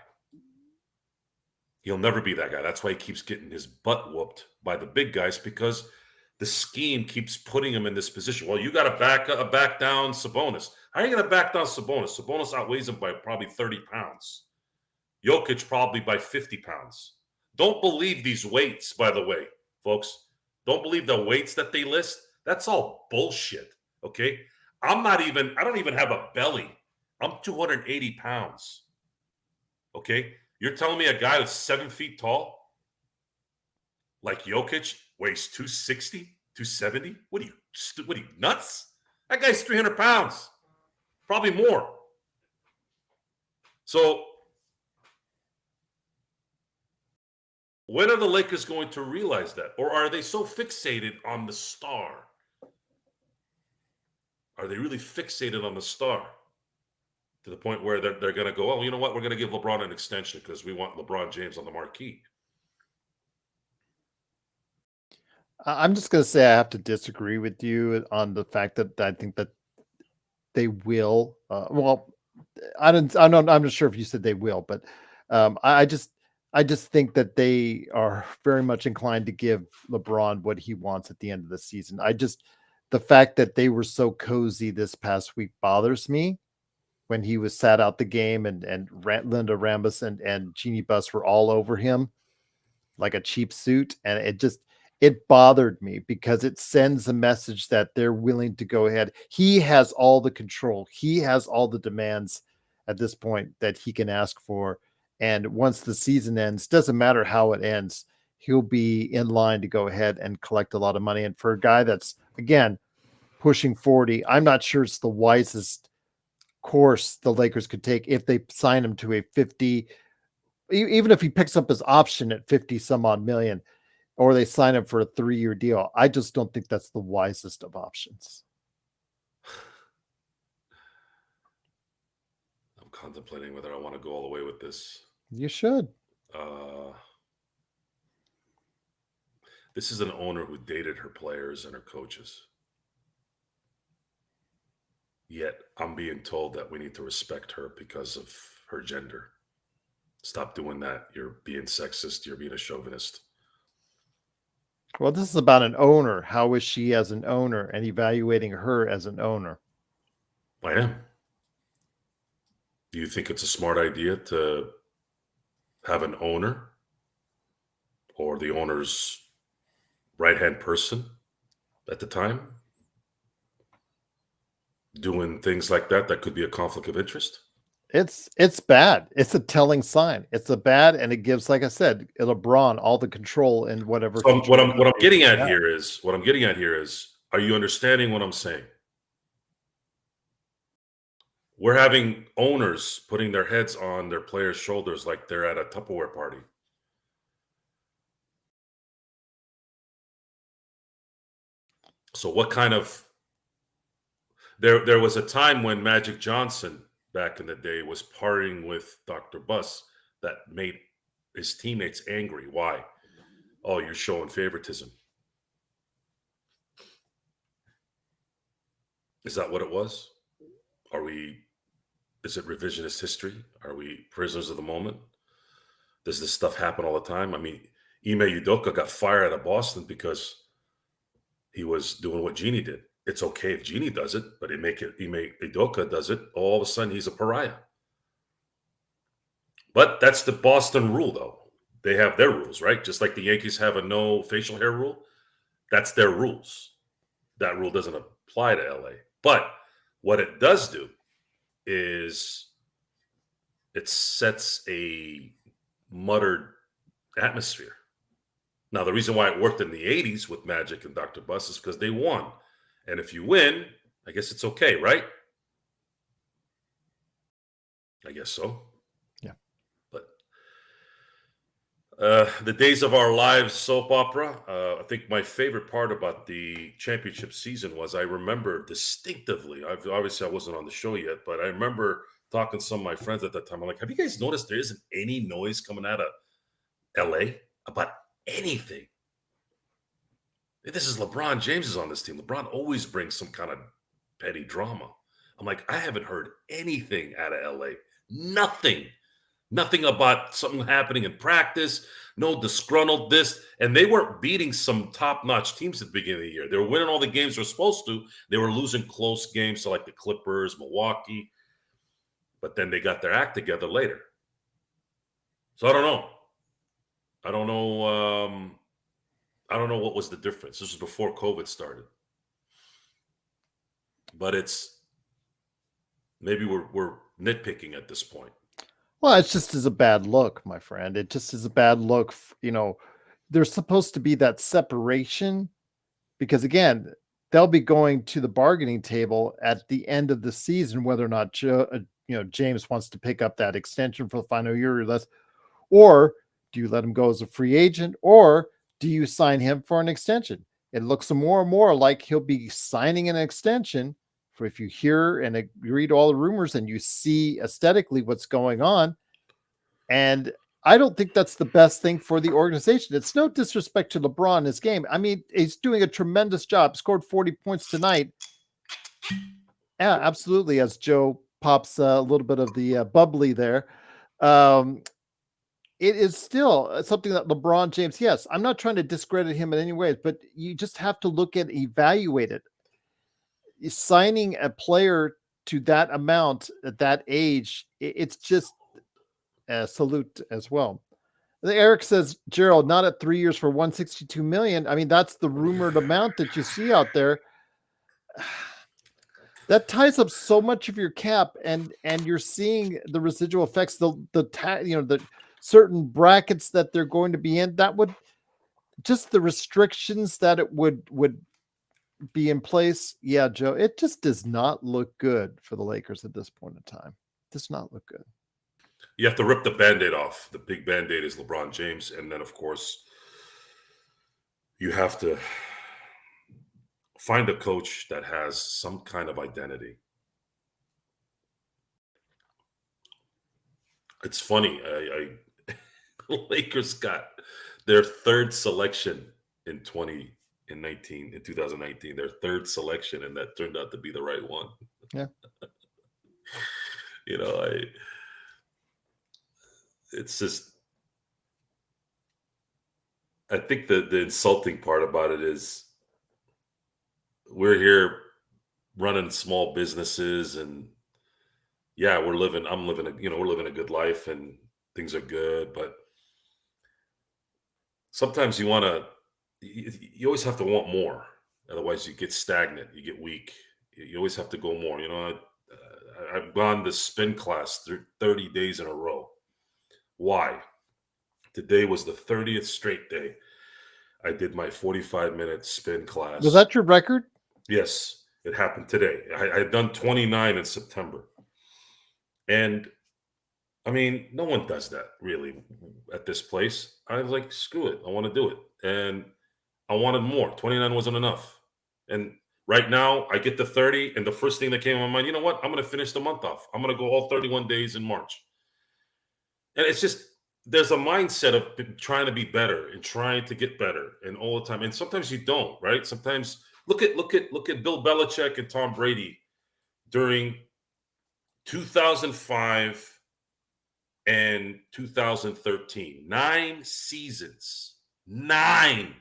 He'll never be that guy. That's why he keeps getting his butt whooped by the big guys, because the scheme keeps putting him in this position. Well, you got to back down Sabonis. How are you going to back down Sabonis? Sabonis outweighs him by probably 30 pounds. Jokic probably by 50 pounds. Don't believe these weights, by the way, folks. Don't believe the weights that they list. That's all bullshit, okay? I don't even have a belly. I'm 280 pounds, okay? You're telling me a guy that's 7 feet tall, like Jokic, weighs 260, 270? What are you, nuts? That guy's 300 pounds, probably more. So when are the Lakers going to realize that? Or are they so fixated on the star? Are they really fixated on the star to the point where they're going to go, oh, you know what? We're going to give LeBron an extension because we want LeBron James on the marquee. I'm just going to say I have to disagree with you on the fact that I think that they will. I'm not sure if you said they will, but I just think that they are very much inclined to give LeBron what he wants at the end of the season. The fact that they were so cozy this past week bothers me. When he was sat out the game and Linda Rambus and Jeannie Buss were all over him like a cheap suit. And it bothered me because it sends a message that they're willing to go ahead. He has all the control. He has all the demands at this point that he can ask for. And once the season ends, doesn't matter how it ends, he'll be in line to go ahead and collect a lot of money. And for a guy that's, again, pushing 40, I'm not sure it's the wisest course the Lakers could take if they sign him to a 50, even if he picks up his option at 50 some odd million, or they sign him for a 3-year deal. I just don't think that's the wisest of options. I'm contemplating whether I want to go all the way with this. You should. This is an owner who dated her players and her coaches. Yet I'm being told that we need to respect her because of her gender. Stop doing that. You're being sexist. You're being a chauvinist. Well, this is about an owner. How is she as an owner and evaluating her as an owner? I am. Do you think it's a smart idea to have an owner or the owner's right-hand person at the time doing things like that could be a conflict of interest? It's bad. It's a telling sign. It's a bad, and it gives, like I said, LeBron all the control in whatever. So what I'm getting at here is, are you understanding what I'm saying? We're having owners putting their heads on their players' shoulders like they're at a Tupperware party. So what kind of there was a time when Magic Johnson back in the day was partying with Dr. Buss that made his teammates angry. Why? Oh, you're showing favoritism. Is that what it was? Is it revisionist history? Are we prisoners of the moment? Does this stuff happen all the time? I mean, Ime Udoka got fired out of Boston because he was doing what Jeannie did. It's okay if Jeannie does it, but Ime Udoka does it, all of a sudden he's a pariah. But that's the Boston rule, though. They have their rules, right? Just like the Yankees have a no facial hair rule. That's their rules. That rule doesn't apply to LA. But what it does do is it sets a muttered atmosphere. Now, the reason why it worked in the 80s with Magic and Dr. Bus is because they won. And if you win, I guess it's okay, right? I guess so. Yeah. But the Days of Our Lives soap opera, I think my favorite part about the championship season was I remember distinctively, obviously I wasn't on the show yet, but I remember talking to some of my friends at that time. I'm like, have you guys noticed there isn't any noise coming out of LA about anything? This is LeBron James is on this team. LeBron always brings some kind of petty drama. I'm like, I haven't heard anything out of LA. Nothing. Nothing about something happening in practice. No disgruntled this. And they weren't beating some top-notch teams at the beginning of the year. They were winning all the games they're supposed to. They were losing close games to like the Clippers, Milwaukee. But then they got their act together later. So I don't know. I don't know. I don't know what was the difference. This was before COVID started. But it's maybe we're nitpicking at this point. Well, it's just as a bad look, my friend. It just is a bad look. There's supposed to be that separation because, again, they'll be going to the bargaining table at the end of the season, whether or not James wants to pick up that extension for the final year or less, or do you let him go as a free agent, or do you sign him for an extension? It looks more and more like he'll be signing an extension. For if you hear and read all the rumors and you see aesthetically what's going on, and I don't think that's the best thing for the organization. It's no disrespect to LeBron in his game. I mean, he's doing a tremendous job. Scored 40 points tonight. Yeah, absolutely. As Joe pops a little bit of the bubbly there. It is still something that LeBron James, yes, I'm not trying to discredit him in any way, but you just have to look at, evaluate it. Signing a player to that amount at that age, it's just a salute as well. Eric says, Gerald, not at 3 years for 162 million. I mean, that's the rumored amount that you see out there. That ties up so much of your cap, and you're seeing the residual effects, the certain brackets that they're going to be in. That would just the restrictions that it would be in place. Yeah, Joe, it just does not look good for the Lakers at this point in time. It does not look good. You have to rip the Band-Aid off. The big Band-Aid is LeBron James. And then, of course, you have to find a coach that has some kind of identity. It's funny. The Lakers got their third selection in 2019, their third selection, and that turned out to be the right one. Yeah. It's just, I think the insulting part about it is we're here running small businesses, and yeah, we're living a good life and things are good, but sometimes you always have to want more. Otherwise you get stagnant, you get weak. You always have to go more. I've gone to spin class 30 days in a row. Why? Today was the 30th straight day I did my 45-minute spin class. Was that your record? Yes, it happened today. I had done 29 in September. And I mean, no one does that really at this place. I was like, screw it. I want to do it. And I wanted more. 29 wasn't enough. And right now I get to 30. And the first thing that came to my mind, you know what? I'm going to finish the month off. I'm going to go all 31 days in March. And it's just, there's a mindset of trying to be better and trying to get better and all the time. And sometimes you don't, right? Sometimes look at Bill Belichick and Tom Brady during 2005 and 2013. 9 seasons. 9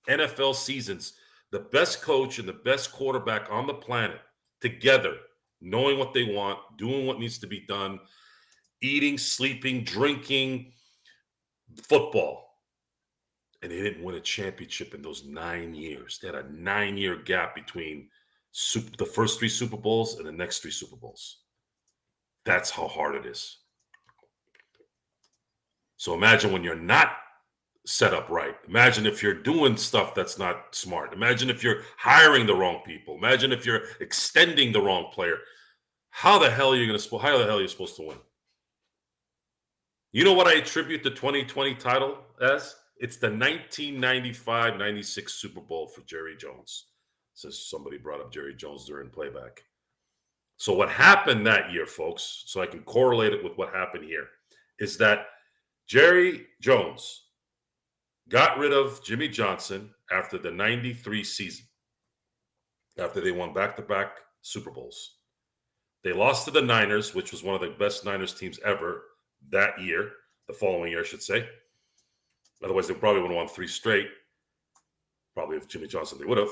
NFL seasons. The best coach and the best quarterback on the planet together, knowing what they want, doing what needs to be done, eating, sleeping, drinking, football. And they didn't win a championship in those 9 years. They had a 9-year gap between the first 3 Super Bowls and the next 3 Super Bowls. That's how hard it is. So imagine when you're not set up right. Imagine if you're doing stuff that's not smart. Imagine if you're hiring the wrong people. Imagine if you're extending the wrong player. How the hell are you supposed to win? You know what I attribute the 2020 title as? It's the 1995-96 Super Bowl for Jerry Jones. Since somebody brought up Jerry Jones during playback. So what happened that year, folks, so I can correlate it with what happened here, is that Jerry Jones got rid of Jimmy Johnson after the 93 season, after they won back-to-back Super Bowls. They lost to the Niners, which was one of the best Niners teams ever that year, the following year, I should say. Otherwise, they probably would have won 3 straight. Probably if Jimmy Johnson, they would have.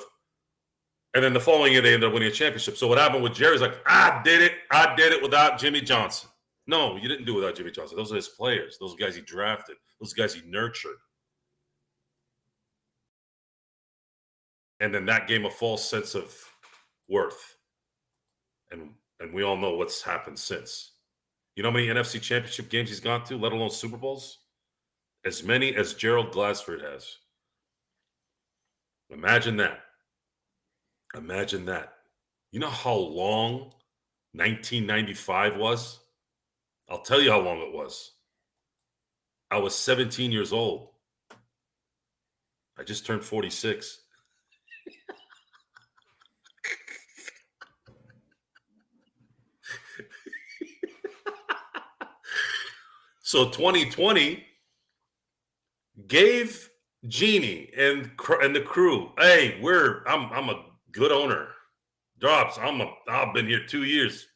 And then the following year, they ended up winning a championship. So what happened with Jerry's like, I did it without Jimmy Johnson. No, you didn't do it without Jimmy Johnson. Those are his players. Those are guys he drafted. Those guys he nurtured. And then that gave him a false sense of worth. And we all know what's happened since. You know how many NFC championship games he's gone to, let alone Super Bowls? As many as Gerald Glassford has. Imagine that. Imagine that. You know how long 1995 was? I'll tell you how long it was. I was 17 years old. I just turned 46. So 2020 gave Genie and the crew, hey, I'm a good owner. Drops, I've been here 2 years.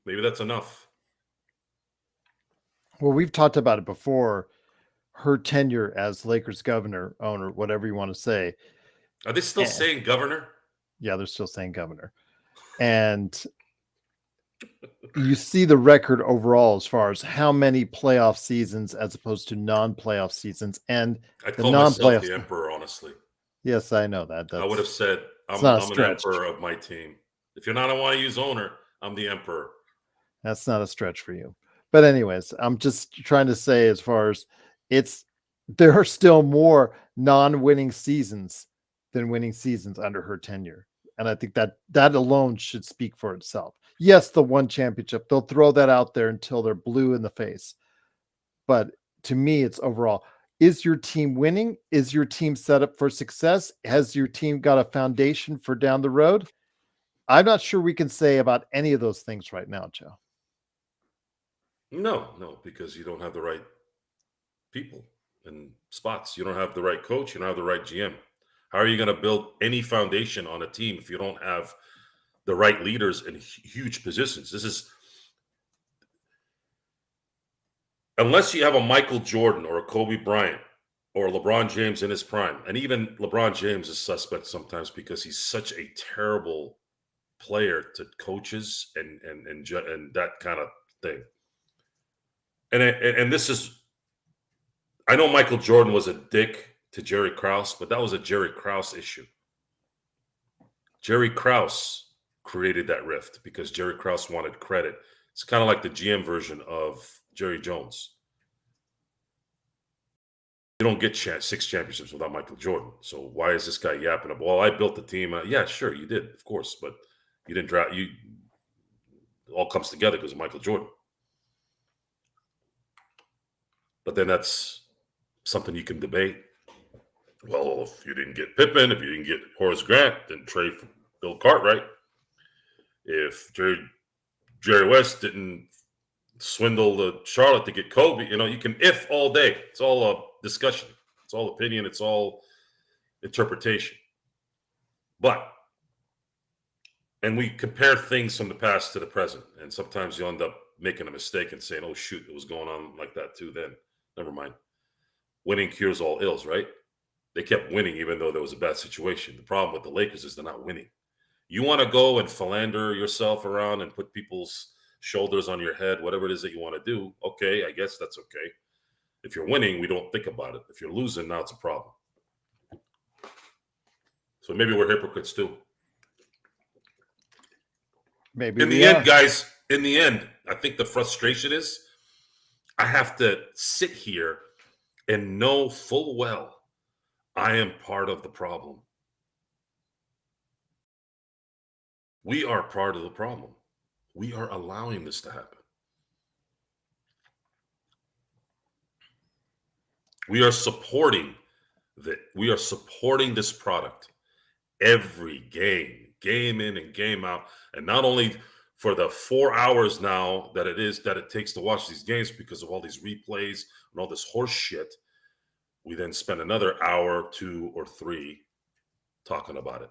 Maybe that's enough. Well, we've talked about it before. Her tenure as Lakers governor, owner, whatever you want to say. Are they still saying governor? Yeah, they're still saying governor. And you see the record overall as far as how many playoff seasons as opposed to non-playoff seasons. And I'd call myself the emperor, honestly. Yes, I know that. I would have said, I'm an emperor of my team. If you're not a want to use owner, I'm the emperor. That's not a stretch for you. But anyways, I'm just trying to say as far as there are still more non-winning seasons than winning seasons under her tenure. And I think that alone should speak for itself. Yes, the one championship, they'll throw that out there until they're blue in the face. But to me, it's overall, is your team winning? Is your team set up for success? Has your team got a foundation for down the road? I'm not sure we can say about any of those things right now, Joe. No, because you don't have the right people and spots. You don't have the right coach. You don't have the right GM. How are you going to build any foundation on a team if you don't have the right leaders in huge positions? This is, unless you have a Michael Jordan or a Kobe Bryant or LeBron James in his prime, and even LeBron James is suspect sometimes because he's such a terrible player to coaches and that kind of thing. And this is, I know Michael Jordan was a dick to Jerry Krause, but that was a Jerry Krause issue. Jerry Krause created that rift because Jerry Krause wanted credit. It's kind of like the GM version of Jerry Jones. You don't get 6 championships without Michael Jordan. So why is this guy yapping up? Well, I built the team. Yeah, sure, you did, of course, but you didn't draft. It all comes together because of Michael Jordan. But then that's something you can debate. Well, if you didn't get Pippen, if you didn't get Horace Grant, then trade for Bill Cartwright. If Jerry West didn't swindle the Charlotte to get Kobe, you can if all day. It's all a discussion. It's all opinion. It's all interpretation. And we compare things from the past to the present. And sometimes you end up making a mistake and saying, oh, shoot, it was going on like that too then. Never mind. Winning cures all ills, right? They kept winning even though there was a bad situation. The problem with the Lakers is they're not winning. You want to go and philander yourself around and put people's shoulders on your head, whatever it is that you want to do, okay, I guess that's okay. If you're winning, we don't think about it. If you're losing, now it's a problem. So maybe we're hypocrites too. Maybe in we the are. end, guys, in the end, I think the frustration is I have to sit here and know full well I am part of the problem. We are part of the problem. We are allowing this to happen. We are supporting this product every game in and game out. And not only for the 4 hours now that it takes to watch these games because of all these replays and all this horse shit, we then spend another hour, 2 or 3 talking about it.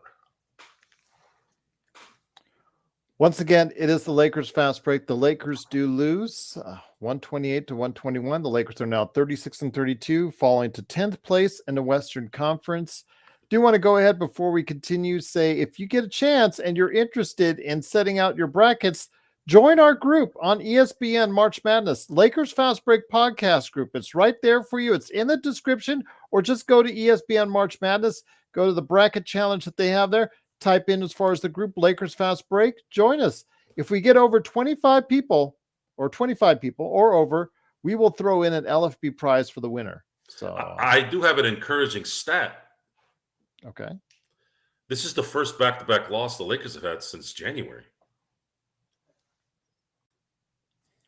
Once again, it is the Lakers fast break. The Lakers do lose 128 to 121. The Lakers are now 36-32, falling to 10th place in the Western Conference. Do want to go ahead before we continue, say if you get a chance and you're interested in setting out your brackets, join our group on ESPN March Madness, Lakers Fast Break podcast group. It's right there for you. It's in the description, or just go to ESPN March Madness, go to the bracket challenge that they have there. Type in as far as the group Lakers Fast Break, join us. If we get over 25 people or over, we will throw in an LFB prize for the winner. So I do have an encouraging stat. Okay. This is the first back-to-back loss the Lakers have had since January.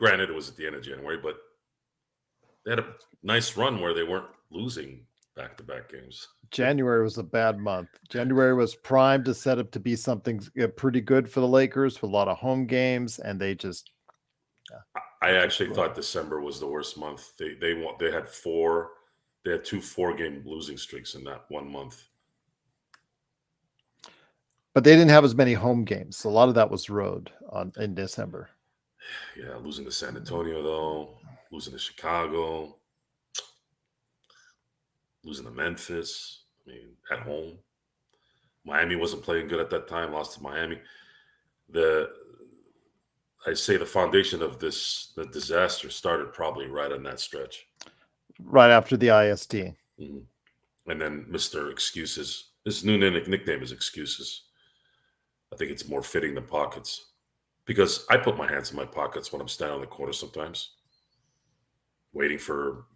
Granted, it was at the end of January, but they had a nice run where they weren't losing back-to-back games. January was a bad month. January was primed to set up to be something pretty good for the Lakers with a lot of home games, and they just. I actually thought December was the worst month. They had 2 4-game losing streaks in that 1 month. But they didn't have as many home games. So a lot of that was road in December. Yeah, losing to San Antonio though, losing to Chicago, losing to Memphis. I mean, at home. Miami wasn't playing good at that time, lost to Miami. I say the foundation of the disaster started probably right on that stretch. Right after the IST. Mm-hmm. And then Mr. Excuses. His new nickname is Excuses. I think it's more fitting than Pockets. Because I put my hands in my pockets when I'm standing on the corner sometimes, waiting for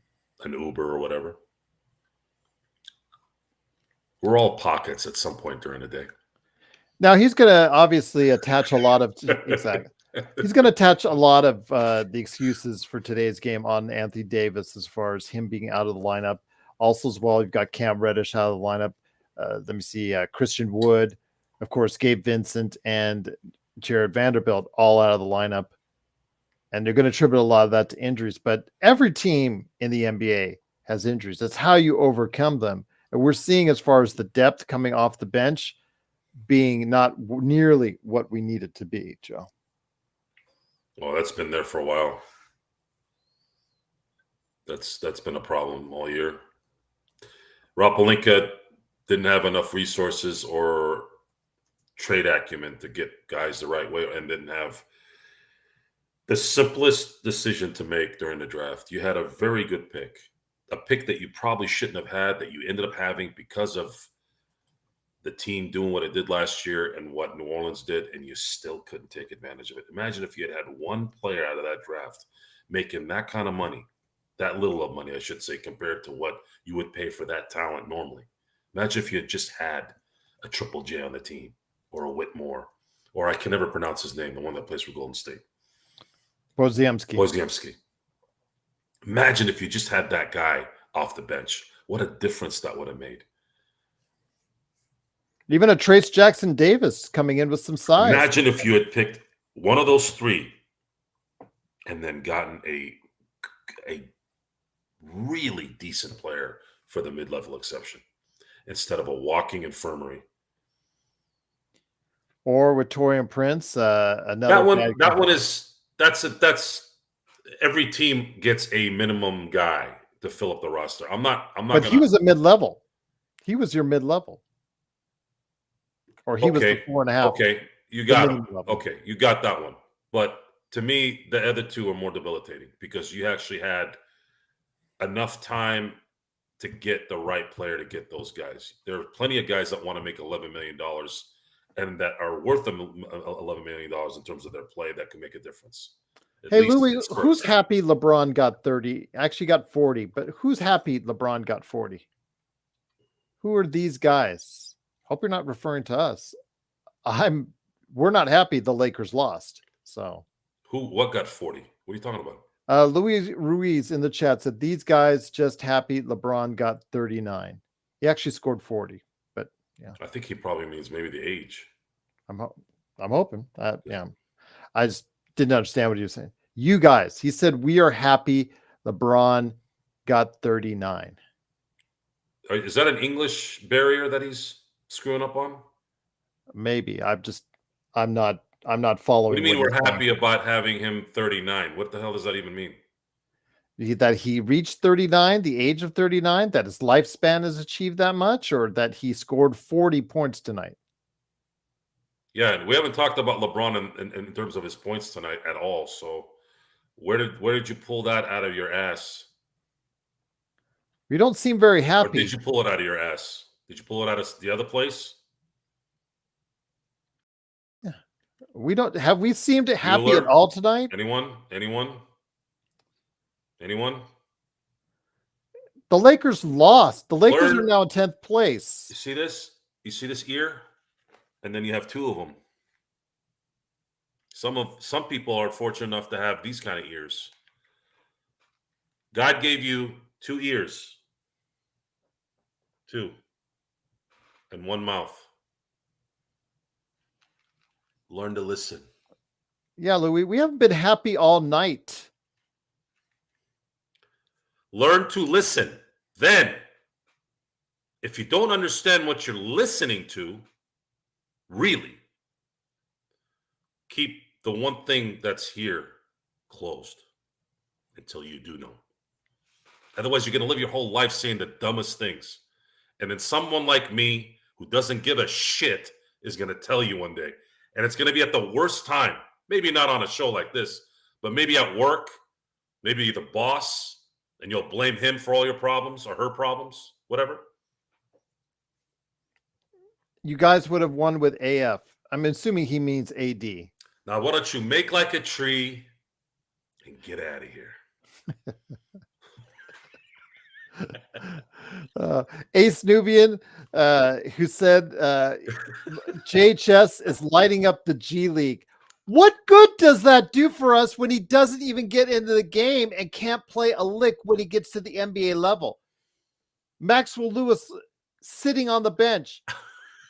an Uber or whatever. We're all pockets at some point during the day. Now he's going to obviously attach a lot of exactly. He's going to attach a lot of the excuses for today's game on Anthony Davis as far as him being out of the lineup. Also, as well, you've got Cam Reddish out of the lineup. Let me see, Christian Wood, of course, Gabe Vincent, and Jared Vanderbilt all out of the lineup. And they're going to attribute a lot of that to injuries. But every team in the NBA has injuries. That's how you overcome them. And we're seeing, as far as the depth coming off the bench, being not nearly what we need it to be, Joe. Well, that's been there for a while. That's been a problem all year. Rob Pelinka didn't have enough resources or trade acumen to get guys the right way, and didn't have the simplest decision to make during the draft. You had a very good pick, a pick that you probably shouldn't have had, that you ended up having because of the team doing what it did last year and what New Orleans did, and you still couldn't take advantage of it. Imagine if you had had one player out of that draft making that kind of money, that little of money, I should say, compared to what you would pay for that talent normally. Imagine if you had just had a Triple J on the team, or a Whitmore, or I can never pronounce his name, the one that plays for Golden State. Postgame. Imagine if you just had that guy off the bench. What a difference that would have made. Even a Trace Jackson Davis coming in with some size. Imagine if you had picked one of those 3 and then gotten a really decent player for the mid-level exception instead of a walking infirmary. Or with Taurean Prince, another that's every team gets a minimum guy to fill up the roster. But he was a mid-level. He was your mid-level. Or he was the 4.5. Okay, you got him. Okay, you got that one. But to me, the other 2 are more debilitating because you actually had enough time to get the right player to get those guys. There are plenty of guys that want to make $11 million and that are worth $11 million in terms of their play that can make a difference. Hey, Louis, who's happy LeBron got 30? Actually got 40, but who's happy LeBron got 40? Who are these guys? Hope you're not referring to us. We're not happy the Lakers lost. So what got 40? What are you talking about? Luis Ruiz in the chat said these guys just happy LeBron got 39. He actually scored 40, but yeah. I think he probably means maybe the age. I'm hoping. Yeah. I just didn't understand what he was saying. You guys, he said we are happy LeBron got 39. Is that an English barrier that he's screwing up on? Maybe. I'm not following. What do you mean we're happy about having him 39? What the hell does that even mean? That he reached 39, the age of 39, that his lifespan has achieved that much, or that he scored 40 points tonight? Yeah, and we haven't talked about LeBron in terms of his points tonight at all. So where did you pull that out of your ass? You don't seem very happy. Or did you pull it out of your ass? Did you pull it out of the other place? Yeah. Have we seemed happy at all tonight? Anyone? The Lakers lost. The Lakers are now in 10th place. You see this? You see this ear? And then you have two of them. Some people are fortunate enough to have these kind of ears. God gave you 2 ears. 2. And 1 mouth. Learn to listen. Yeah, Louis, we haven't been happy all night. Learn to listen. Then, if you don't understand what you're listening to, really, keep the one thing that's here closed until you do know. Otherwise, you're going to live your whole life saying the dumbest things. And then someone like me who doesn't give a shit is going to tell you one day. And it's going to be at the worst time. Maybe not on a show like this, but maybe at work, maybe the boss, and you'll blame him for all your problems or her problems, whatever. You guys would have won with AF. I'm assuming he means AD. Now, why don't you make like a tree and get out of here? Ace Nubian, who said JHS is lighting up the G League. What good does that do for us when he doesn't even get into the game and can't play a lick when he gets to the NBA level? Maxwell Lewis sitting on the bench.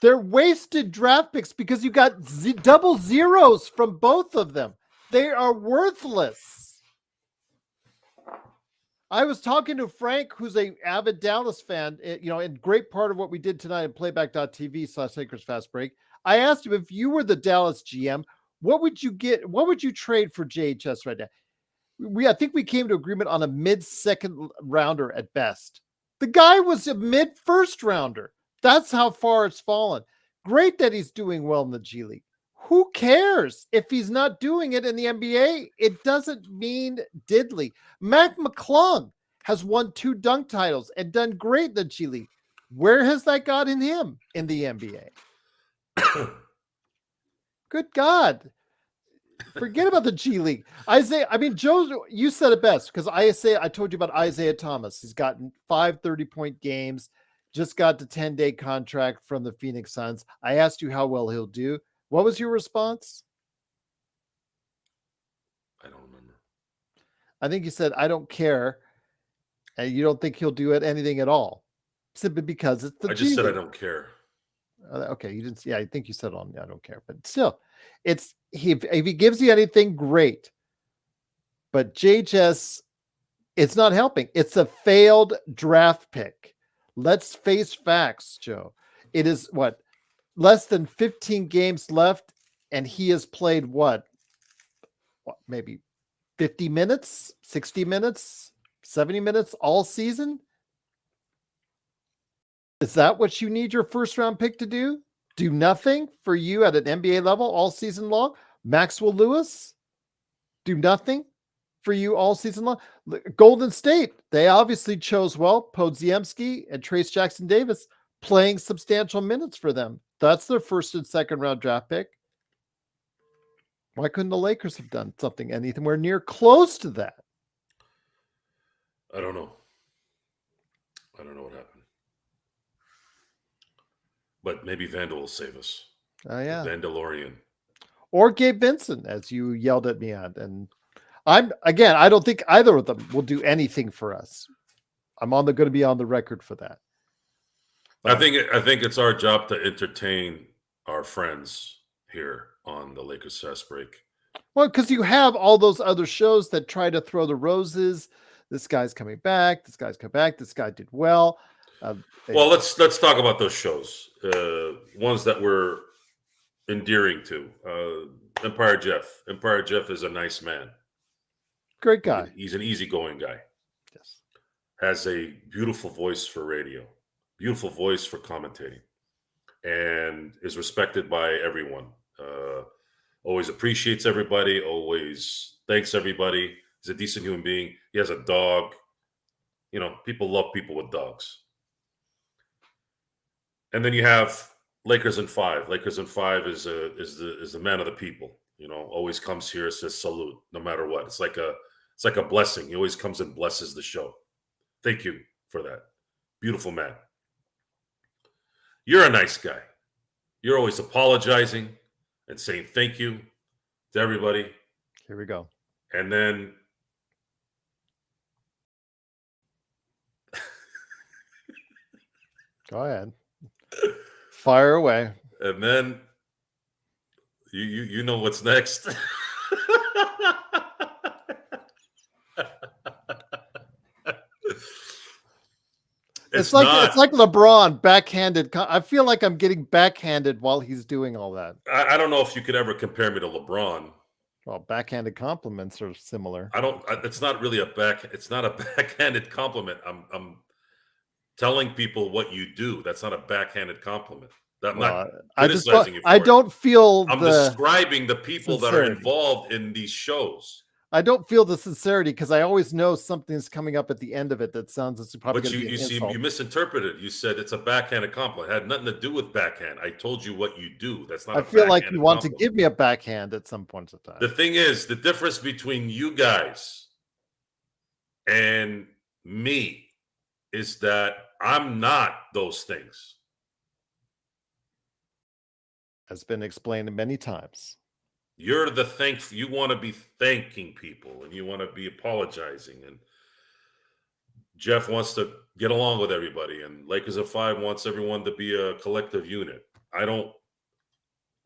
They're wasted draft picks because you got double zeros from both of them. They are worthless. I was talking to Frank, who's an avid Dallas fan, and great part of what we did tonight at playback.tv/Lakers Fast Break. I asked him, if you were the Dallas GM, what would you get? What would you trade for JHS right now? I think we came to agreement on a mid-second rounder at best. The guy was a mid-first rounder. That's how far it's fallen. Great that he's doing well in the G League. Who cares if he's not doing it in the NBA? It doesn't mean diddly. Mac McClung has won 2 dunk titles and done great in the G League. Where has that gotten him in the NBA? Good God. Forget about the G League. Joe, you said it best, because I told you about Isaiah Thomas. He's gotten 5 30-point games, just got the 10-day contract from the Phoenix Suns. I asked you how well he'll do. What was your response? I don't remember. I think you said, I don't care. And you don't think he'll do anything at all. Simply because it's the G League. I just said I don't care. Okay, you didn't. Yeah, I think you said I don't care, but still, if he gives you anything, great. But JHS, it's not helping. It's a failed draft pick. Let's face facts, Joe. It is less than 15 games left, and he has played maybe 50 minutes, 60 minutes, 70 minutes all season. Is that what you need your first-round pick to do? Do nothing for you at an NBA level all season long? Maxwell Lewis? Do nothing for you all season long. Golden State, they obviously chose well. Podziemski and Trace Jackson Davis playing substantial minutes for them. That's their first and second round draft pick. Why couldn't the Lakers have done something anywhere near close to that? I don't know. I don't know what happened. But maybe Vandal will save us. Oh, yeah. Vandalorian. Or Gabe Vincent, as you yelled at me on. And I don't think either of them will do anything for us. I'm going to be on the record for that. I think it's our job to entertain our friends here on the Lakers Fast Break. Well, because you have all those other shows that try to throw the roses. This guy's coming back. This guy's come back. This guy did well. Well, let's talk about those shows. Ones that we're endearing to. Empire Jeff. Empire Jeff is a nice man. Great guy. He's an easygoing guy. Yes. Has a beautiful voice for radio. Beautiful voice for commentating. And is respected by everyone. Always appreciates everybody. Always thanks everybody. He's a decent human being. He has a dog. You know, people love people with dogs. And then you have Lakers in 5. Lakers in 5 is the man of the people. You know, always comes here, says salute, no matter what. It's like a blessing. He always comes and blesses the show. Thank you for that. Beautiful man. You're a nice guy. You're always apologizing and saying thank you to everybody. Here we go. And then go ahead. Fire away. And then you know what's next. It's like LeBron backhanded. I feel like I'm getting backhanded while he's doing all that. I don't know if you could ever compare me to LeBron. Well, backhanded compliments are similar. It's not really it's not a backhanded compliment. I'm telling people what you do. That's not a backhanded compliment. I'm not criticizing you for I don't feel I'm describing the people sincerity that are involved in these shows. I don't feel the sincerity because I always know something's coming up at the end of it that sounds it's probably going to be an insult. You misinterpreted. You said it's a backhanded compliment. It had nothing to do with backhand. I told you what you do. That's not. I feel like you want to give me a backhand at some points of time. The thing is, the difference between you guys and me is that I'm not those things. Has been explained many times. You're you want to be thanking people and you want to be apologizing. And Jeff wants to get along with everybody. And Lakers of 5 wants everyone to be a collective unit.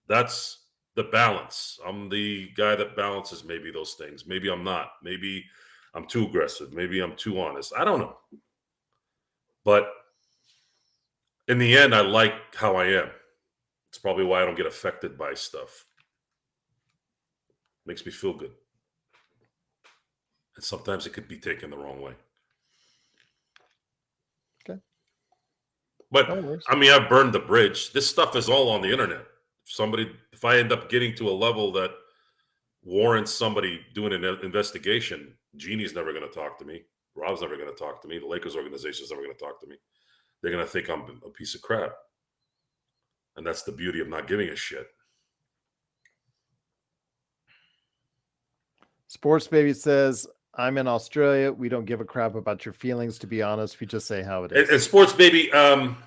That's the balance. I'm the guy that balances maybe those things. Maybe I'm not. Maybe I'm too aggressive. Maybe I'm too honest. I don't know. But in the end, I like how I am. It's probably why I don't get affected by stuff. Makes me feel good. And sometimes it could be taken the wrong way. Okay. But, I mean, I've burned the bridge. This stuff is all on the internet. If I end up getting to a level that warrants somebody doing an investigation, Jeannie's never going to talk to me. Rob's never going to talk to me. The Lakers organization is never going to talk to me. They're going to think I'm a piece of crap. And that's the beauty of not giving a shit. Sports Baby says, I'm in Australia. We don't give a crap about your feelings, to be honest. We just say how it is. And Sports Baby,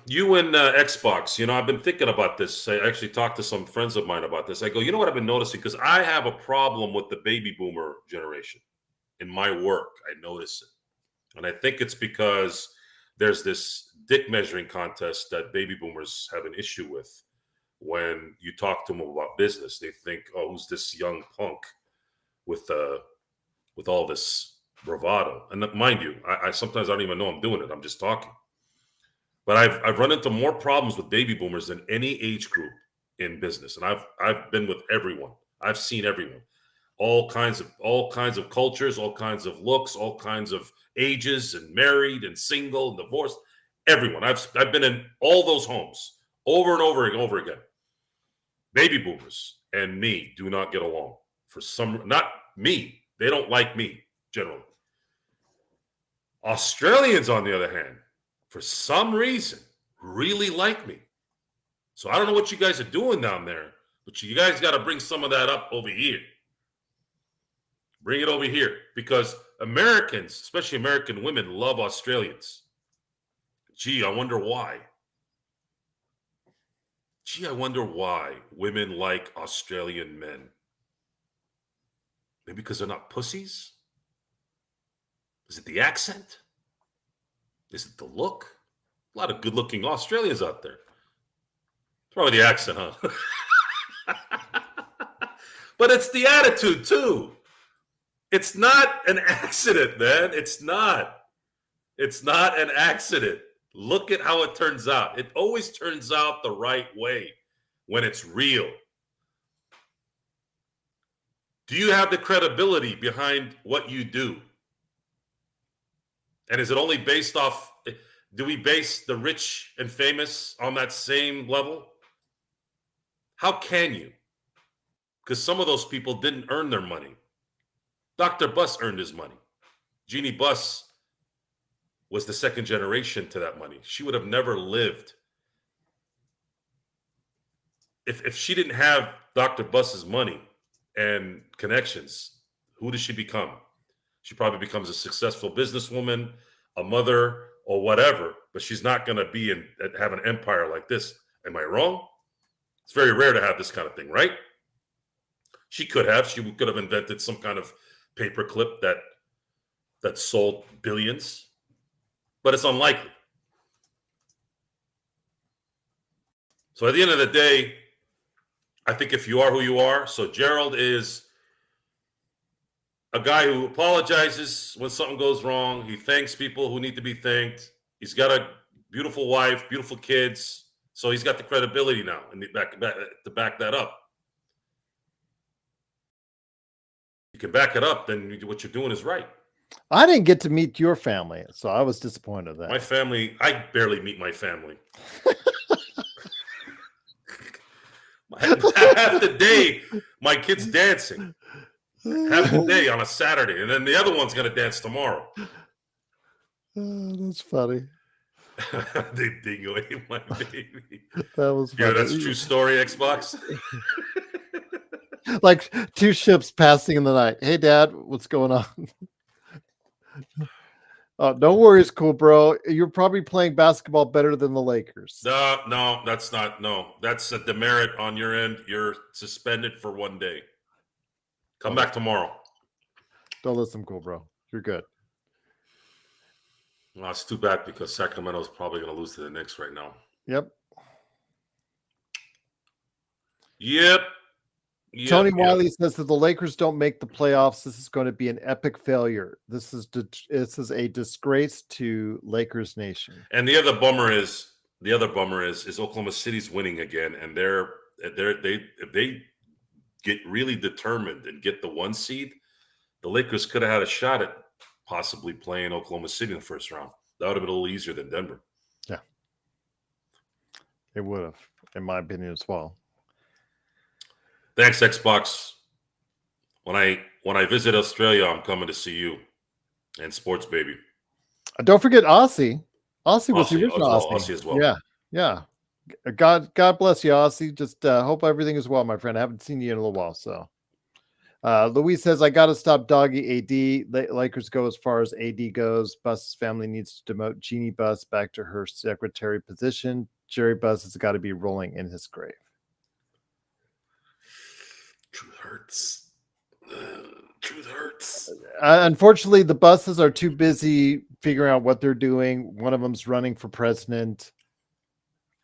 you and Xbox, I've been thinking about this. I actually talked to some friends of mine about this. I go, you know what I've been noticing? Because I have a problem with the baby boomer generation. In my work, I notice it. And I think it's because there's this dick measuring contest that baby boomers have an issue with. When you talk to them about business, they think, oh, who's this young punk with all this bravado? And mind you, I sometimes I don't even know I'm doing it. I'm just talking. But I've run into more problems with baby boomers than any age group in business. And I've been with everyone. I've seen everyone. All kinds of cultures, all kinds of looks, all kinds of ages, and married and single and divorced. Everyone. I've been in all those homes over and over and over again. Baby boomers and me do not get along. Not me. They don't like me. generally. Australians, on the other hand, for some reason, really like me. So I don't know what you guys are doing down there, but you guys got to bring some of that up over here. Bring it over here, because Americans, especially American women, love Australians. Gee, I wonder why. Gee, I wonder why women like Australian men. Maybe because they're not pussies? Is it the accent? Is it the look? A lot of good-looking Australians out there. It's probably the accent, huh? But it's the attitude, too. It's not an accident, man. It's not. It's not an accident. Look at how it turns out. It always turns out the right way when it's real. Do you have the credibility behind what you do? And is it only based off, do we base the rich and famous on that same level? How can you? Because some of those people didn't earn their money. Dr. Buss earned his money. Jeannie Buss was the second generation to that money. She would have never lived. If she didn't have Dr. Buss's money and connections, who does she become? She probably becomes a successful businesswoman, a mother, or whatever, but she's not going to have an empire like this. Am I wrong? It's very rare to have this kind of thing, right? She could have. She could have invented some kind of paperclip that sold billions, but it's unlikely. So at the end of the day, I think if you are who you are, so Gerald is a guy who apologizes when something goes wrong. He thanks people who need to be thanked. He's got a beautiful wife, beautiful kids. So he's got the credibility now and to back that up. You can back it up, then what you're doing is right. I didn't get to meet your family, so I was disappointed in that. My family, I barely meet my family. Half the day, my kid's dancing. Half the day on a Saturday, and then the other one's going to dance tomorrow. Oh, that's funny. They dingo ate my baby. That was funny. Yeah, that's a true story, Xbox. Like two ships passing in the night. Hey, Dad, what's going on? Oh, don't worry, it's cool, bro. You're probably playing basketball better than the Lakers. No, that's not. No, that's a demerit on your end. You're suspended for 1 day. Come back tomorrow. Don't listen, cool, bro. You're good. Well, it's too bad because Sacramento's probably going to lose to the Knicks right now. Yep. Tony Wiley says that the Lakers don't make the playoffs. This is going to be an epic failure. This is a disgrace to Lakers Nation. And the other bummer is Oklahoma City's winning again, and they get really determined and get the 1 seed. The Lakers could have had a shot at possibly playing Oklahoma City in the first round. That would have been a little easier than Denver. Yeah, it would have, in my opinion, as well. Thanks, Xbox. When I visit Australia, I'm coming to see you and Sports Baby. Don't forget Aussie. Aussie was the original Aussie as well. Yeah. God bless you, Aussie. Just hope everything is well, my friend. I haven't seen you in a little while. So, Louise says, I got to stop doggy AD. Lakers go as far as AD goes. Buss's family needs to demote Jeannie Buss back to her secretary position. Jerry Buss has got to be rolling in his grave. Truth hurts. Truth hurts. Unfortunately, the Busses are too busy figuring out what they're doing. One of them's running for president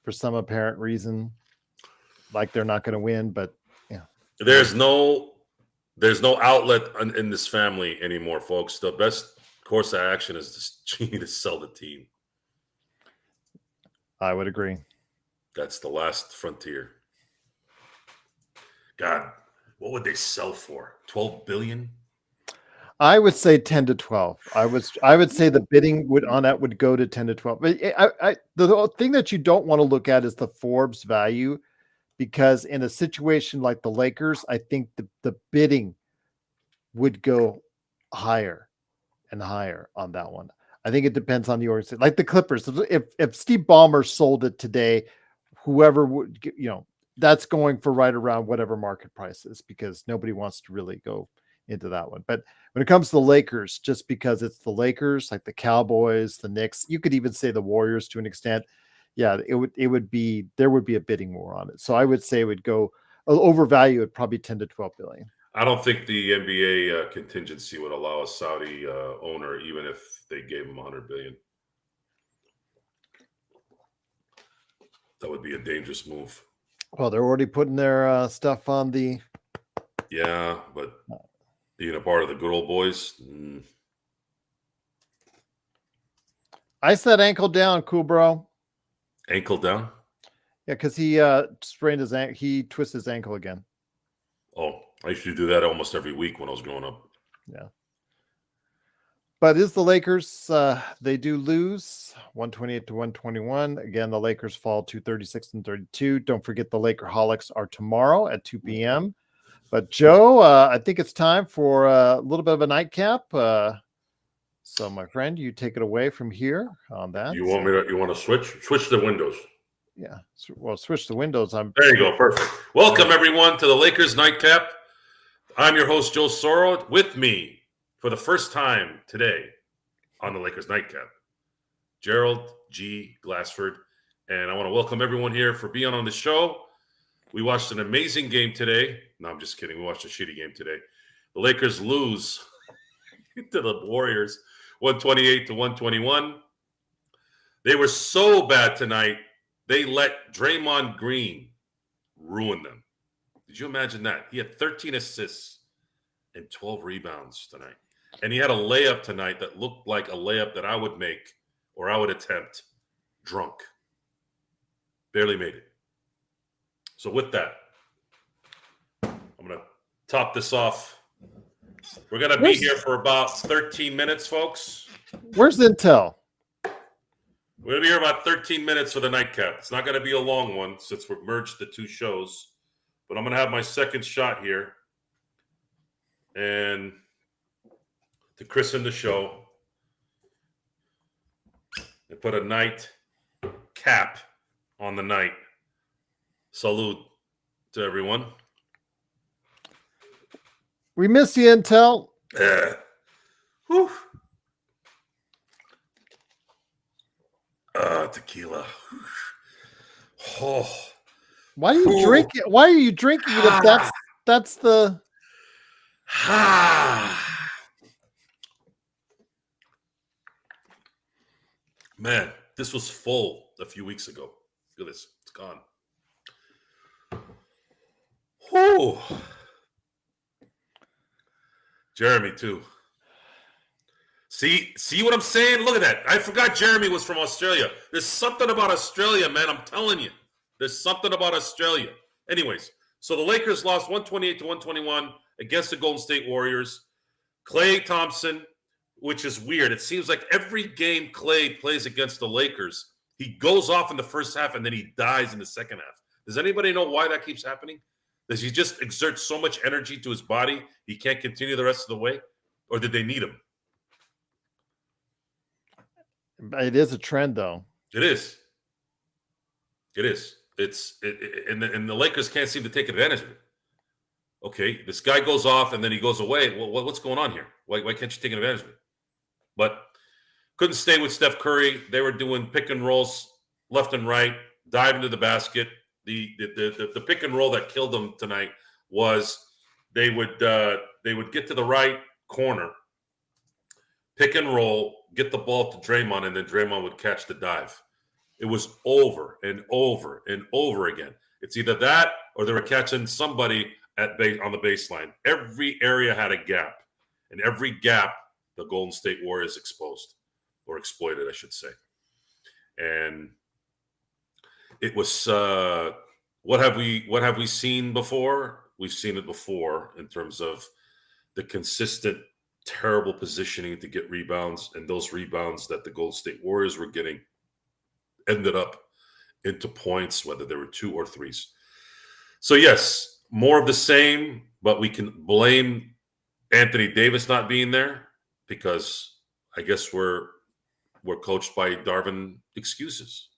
for some apparent reason. Like they're not going to win, but yeah. There's no outlet in this family anymore, folks. The best course of action is to sell the team. I would agree. That's the last frontier. God, what would they sell for? 12 billion? I would say 10 to 12. I would say the bidding would go to 10 to 12. But the thing that you don't want to look at is the Forbes value, because in a situation like the Lakers, I think the bidding would go higher. and higher on that one. I think it depends on the organization. Like the Clippers, if Steve Ballmer sold it today, whoever would, that's going for right around whatever market price is, because nobody wants to really go into that one. But when it comes to the Lakers, just because it's the Lakers, like the Cowboys, the Knicks, you could even say the Warriors to an extent. Yeah, there would be a bidding war on it. So I would say it would go overvalue at probably 10 to 12 billion. I don't think the NBA contingency would allow a Saudi owner, even if they gave him 100 billion. That would be a dangerous move. Well, they're already putting their stuff on the. Yeah, but being a part of the good old boys. I said ankle down, cool bro. Ankle down? Yeah, because he sprained his ankle. He twisted his ankle again. Oh, I used to do that almost every week when I was growing up. Yeah. But is the Lakers, they do lose 128 to 121. Again, the Lakers fall to 36 and 32. Don't forget the Lakerholics are tomorrow at 2 p.m. But Joe, I think it's time for a little bit of a nightcap. So my friend, you take it away from here on that. You want to switch the windows? Yeah. Well, switch the windows. There you go. Perfect. Welcome everyone to the Lakers Nightcap. I'm your host, Joe Soro. With me for the first time today on the Lakers Nightcap, Gerald G. Glassford. And I want to welcome everyone here for being on the show. We watched an amazing game today. No, I'm just kidding. We watched a shitty game today. The Lakers lose to the Warriors 128 to 121. They were so bad tonight, they let Draymond Green ruin them. Did you imagine that? He had 13 assists and 12 rebounds tonight. And he had a layup tonight that looked like a layup that I would make or I would attempt drunk. Barely made it. So with that, I'm going to top this off. We're going to be here for about 13 minutes, folks. Where's Intel? We're going to be here about 13 minutes for the nightcap. It's not going to be a long one since we've merged the two shows. But I'm going to have my second shot here. And to christen the show and put a night cap on the night. Salute to everyone. We miss you, Intel. Whew. Tequila. Oh. Why do you drink it? Why are you drinking it if that's the Man, this was full a few weeks ago. Look at this. It's gone. Whew. Jeremy, too. See what I'm saying? Look at that. I forgot Jeremy was from Australia. There's something about Australia, man. I'm telling you. There's something about Australia. Anyways, so the Lakers lost 128 to 121 against the Golden State Warriors. Klay Thompson, which is weird. It seems like every game Klay plays against the Lakers, he goes off in the first half and then he dies in the second half. Does anybody know why that keeps happening? Does he just exert so much energy to his body he can't continue the rest of the way? Or did they need him? It is a trend, though. It is. And the Lakers can't seem to take advantage of it. Okay, this guy goes off and then he goes away. Well, what's going on here? Why can't you take advantage of it? But couldn't stay with Steph Curry. They were doing pick and rolls left and right, dive into the basket. The pick and roll that killed them tonight was they would get to the right corner, pick and roll, get the ball to Draymond, and then Draymond would catch the dive. It was over and over and over again. It's either that or they were catching somebody on the baseline. Every area had a gap, and every gap the Golden State Warriors exposed or exploited, I should say. And it was what have we seen before? We've seen it before in terms of the consistent terrible positioning to get rebounds, and those rebounds that the Golden State Warriors were getting ended up into points, whether they were 2 or 3s. So yes, more of the same, but we can blame Anthony Davis not being there because I guess we're coached by Darwin excuses.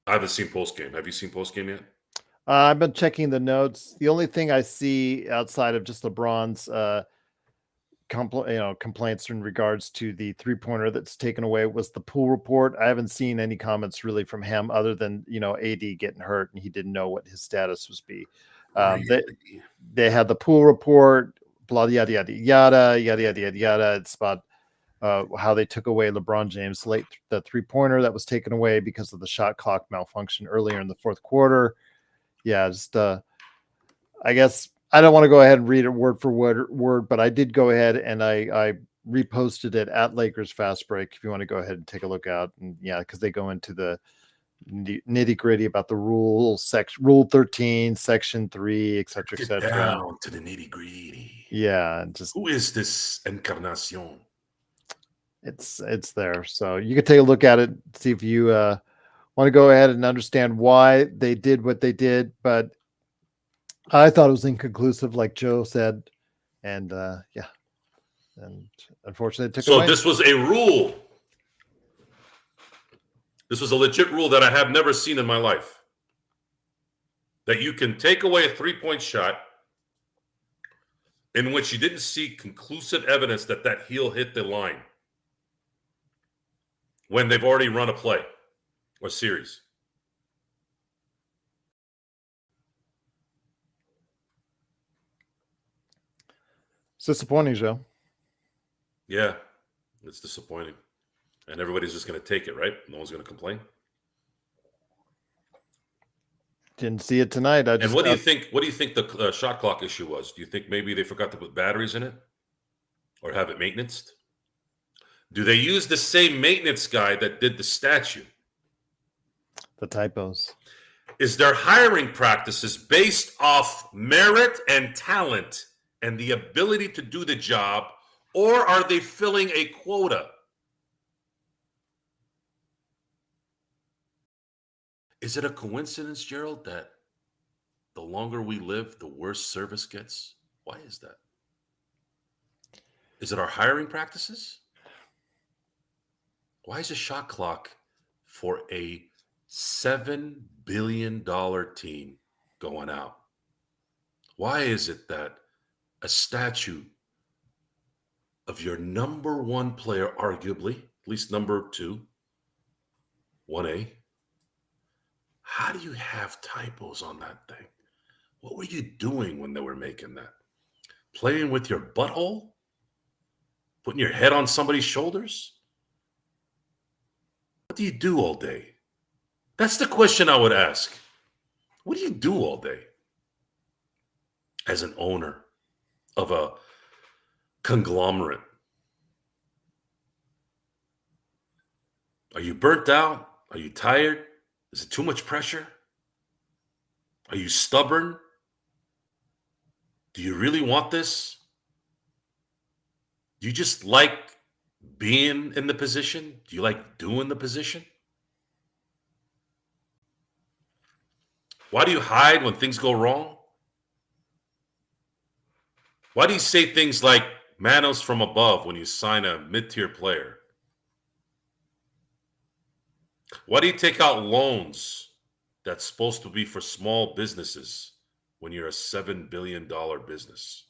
I haven't seen Postgame. Have you seen Postgame yet? I've been checking the notes. The only thing I see outside of just LeBron's complaints in regards to the 3-pointer that's taken away was the pool report. I haven't seen any comments really from him other than AD getting hurt and he didn't know what his status was be. They had the pool report, blah yada yada yada yada yada yada yada. It's about how they took away LeBron James the 3-pointer that was taken away because of the shot clock malfunction earlier in the fourth quarter. Yeah, just I guess I don't want to go ahead and read it word for word, but I did go ahead and I reposted it at Lakers Fast Break if you want to go ahead and take a look out. And yeah, because they go into the nitty gritty about the rule 13, section 3, etc. etc. Down to the nitty gritty. Yeah, just who is this Encarnacion? It's there, so you can take a look at it, see if you want to go ahead and understand why they did what they did. But I thought it was inconclusive, like Joe said, and yeah, and unfortunately, it took so away. This was a rule. This was a legit rule that I have never seen in my life. That you can take away a 3-point shot in which you didn't see conclusive evidence that heel hit the line when they've already run a play or series. It's disappointing, Joe. Yeah, it's disappointing. And everybody's just going to take it, right? No one's going to complain. Didn't see it tonight. And what do you think? What do you think the shot clock issue was? Do you think maybe they forgot to put batteries in it, or have it maintenanced? Do they use the same maintenance guy that did the statue? The typos. Is their hiring practices based off merit and talent and the ability to do the job, or are they filling a quota? Is it a coincidence, Gerald, that the longer we live, the worse service gets? Why is that? Is it our hiring practices? Why is a shot clock for a $7 billion team going out? Why is it that a statue of your number one player, arguably, at least number 2, 1A, how do you have typos on that thing? What were you doing when they were making that? Playing with your butthole? Putting your head on somebody's shoulders? What do you do all day? That's the question I would ask. What do you do all day as an owner of a conglomerate? Are you burnt out? Are you tired? Is it too much pressure? Are you stubborn? Do you really want this? Do you just like being in the position? Do you like doing the position? Why do you hide when things go wrong? Why do you say things like manos from above when you sign a mid-tier player? Why do you take out loans that's supposed to be for small businesses when you're a $7 billion business?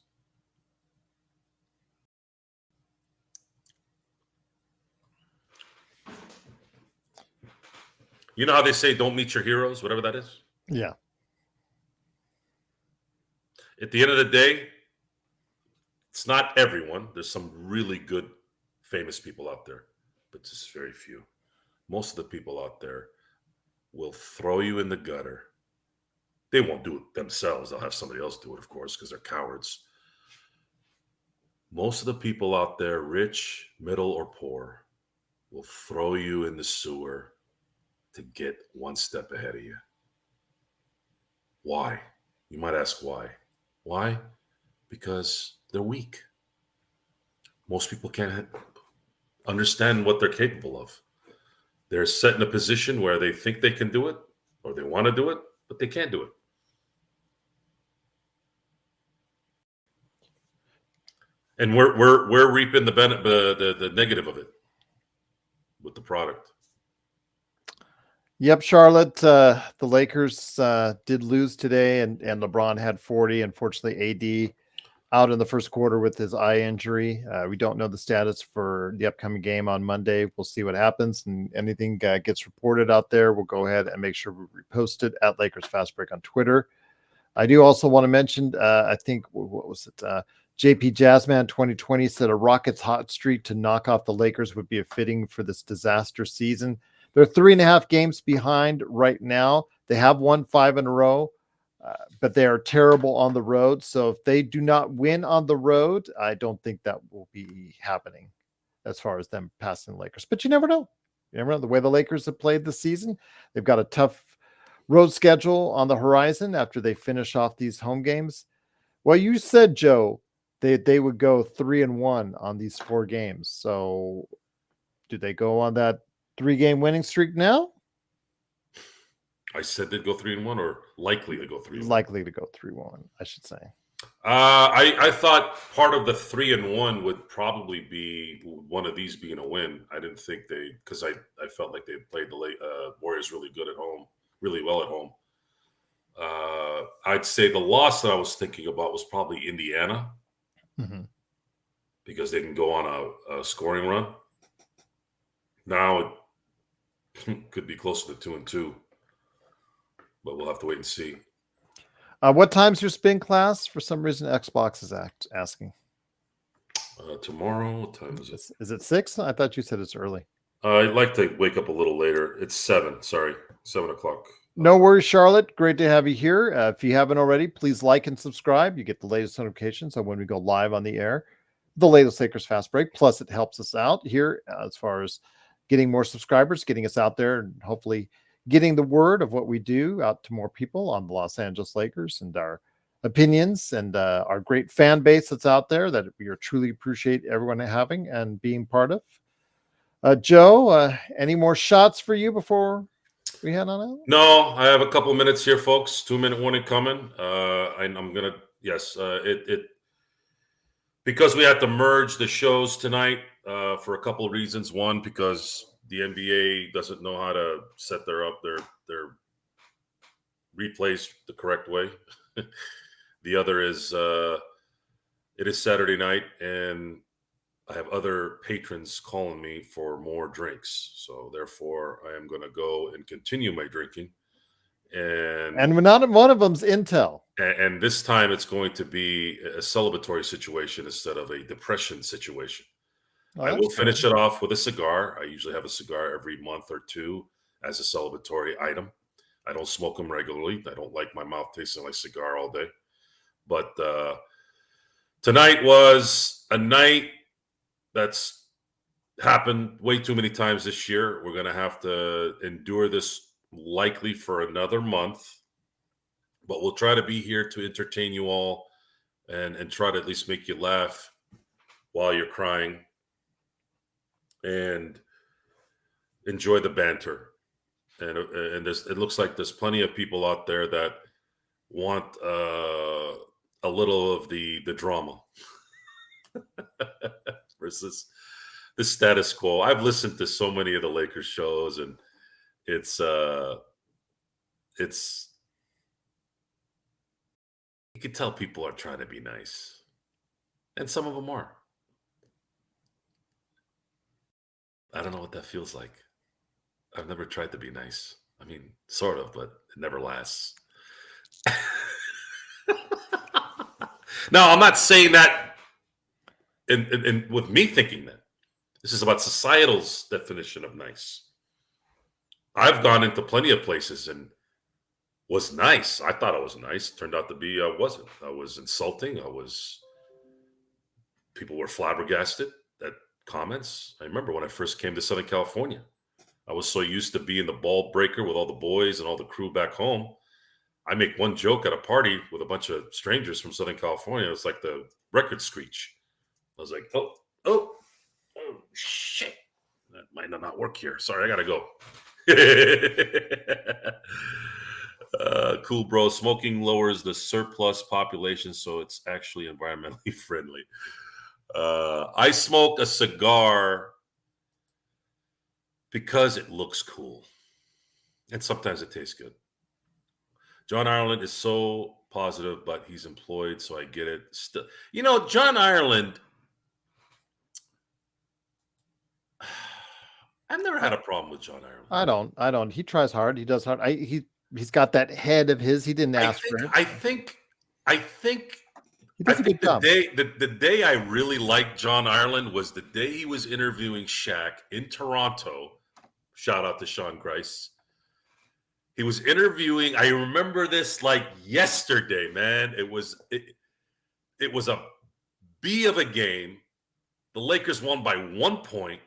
You know how they say don't meet your heroes, whatever that is? Yeah. At the end of the day, it's not everyone. There's some really good, famous people out there, but just very few. Most of the people out there will throw you in the gutter. They won't do it themselves. They'll have somebody else do it, of course, because they're cowards. Most of the people out there, rich, middle, or poor, will throw you in the sewer to get one step ahead of you. Why? You might ask why. Why? Because they're weak. Most people can't understand what they're capable of. They're set in a position where they think they can do it or they want to do it, but they can't do it. And we're reaping the negative of it with the product. Yep, Charlotte. The Lakers did lose today, and LeBron had 40. Unfortunately, AD out in the first quarter with his eye injury. We don't know the status for the upcoming game on Monday. We'll see what happens, and anything gets reported out there, we'll go ahead and make sure we repost it at Lakers Fast Break on Twitter. I do also want to mention, I think, what was it? JP Jazzman 2020 said a Rockets hot streak to knock off the Lakers would be a fitting for this disaster season. They're 3.5 games behind right now. They have won 5 in a row, but they are terrible on the road. So if they do not win on the road, I don't think that will be happening as far as them passing the Lakers. But you never know. You never know. The way the Lakers have played this season, they've got a tough road schedule on the horizon after they finish off these home games. Well, you said, Joe, they would go 3-1 on these 4 games. So do they go on that 3-game winning streak now? I said they'd go 3-1, or likely to go 3-1. Likely to go 3-1, I should say. I thought part of the 3-1 would probably be one of these being a win. I didn't think because I felt like they played the Warriors really well at home. I'd say the loss that I was thinking about was probably Indiana, because they can go on a scoring run. Now it could be closer to 2-2, but we'll have to wait and see. What time's your spin class? For some reason, Xbox is asking. Tomorrow, what time is it? Is it 6? I thought you said it's early. I'd like to wake up a little later. It's 7. Sorry, 7 o'clock. No worries, Charlotte. Great to have you here. If you haven't already, please like and subscribe. You get the latest notifications on when we go live on the air, the latest Lakers Fast Break. Plus, it helps us out here as far as getting more subscribers, getting us out there, and hopefully getting the word of what we do out to more people on the Los Angeles Lakers and our opinions and our great fan base that's out there that we truly appreciate everyone having and being part of. Joe, any more shots for you before we head on out? No, I have a couple minutes here, folks. 2-minute warning coming. I'm gonna because we had to merge the shows tonight for a couple of reasons. One, because the NBA doesn't know how to set their replays the correct way. The other is it is Saturday night, and I have other patrons calling me for more drinks. So therefore, I am going to go and continue my drinking. And not one of them's Intel. And this time it's going to be a celebratory situation instead of a depression situation. I will finish it off with a cigar. I usually have a cigar every month or two as a celebratory item. I don't smoke them regularly. I don't like my mouth tasting like cigar all day. But tonight was a night that's happened way too many times this year. We're going to have to endure this likely for another month. But we'll try to be here to entertain you all and try to at least make you laugh while you're crying and enjoy the banter. And it looks like there's plenty of people out there that want a little of the drama versus the status quo. I've listened to so many of the Lakers shows, and it's you can tell people are trying to be nice, and some of them are. I don't know what that feels like. I've never tried to be nice. I mean, sort of, but it never lasts. Now, I'm not saying that and with me thinking that. This is about societal's definition of nice. I've gone into plenty of places and was nice. I thought I was nice. Turned out to be I wasn't. I was insulting. People were flabbergasted at comments. I remember when I first came to Southern California. I was so used to being the ball breaker with all the boys and all the crew back home. I make one joke at a party with a bunch of strangers from Southern California. It was like the record screech. I was like, oh, shit. That might not work here. Sorry, I got to go. Cool, bro. Smoking lowers the surplus population, so it's actually environmentally friendly. I smoke a cigar because it looks cool. And sometimes it tastes good. John Ireland is so positive, but he's employed, so I get it. John Ireland, I've never had a problem with John Ireland. I don't. He tries hard. He does hard. He's got that head of his. He didn't ask for it. I think He does a good job. the day I really liked John Ireland was the day he was interviewing Shaq in Toronto. Shout out to Sean Grice. He was interviewing. I remember this like yesterday, man. It was a B of a game. The Lakers won by 1 point,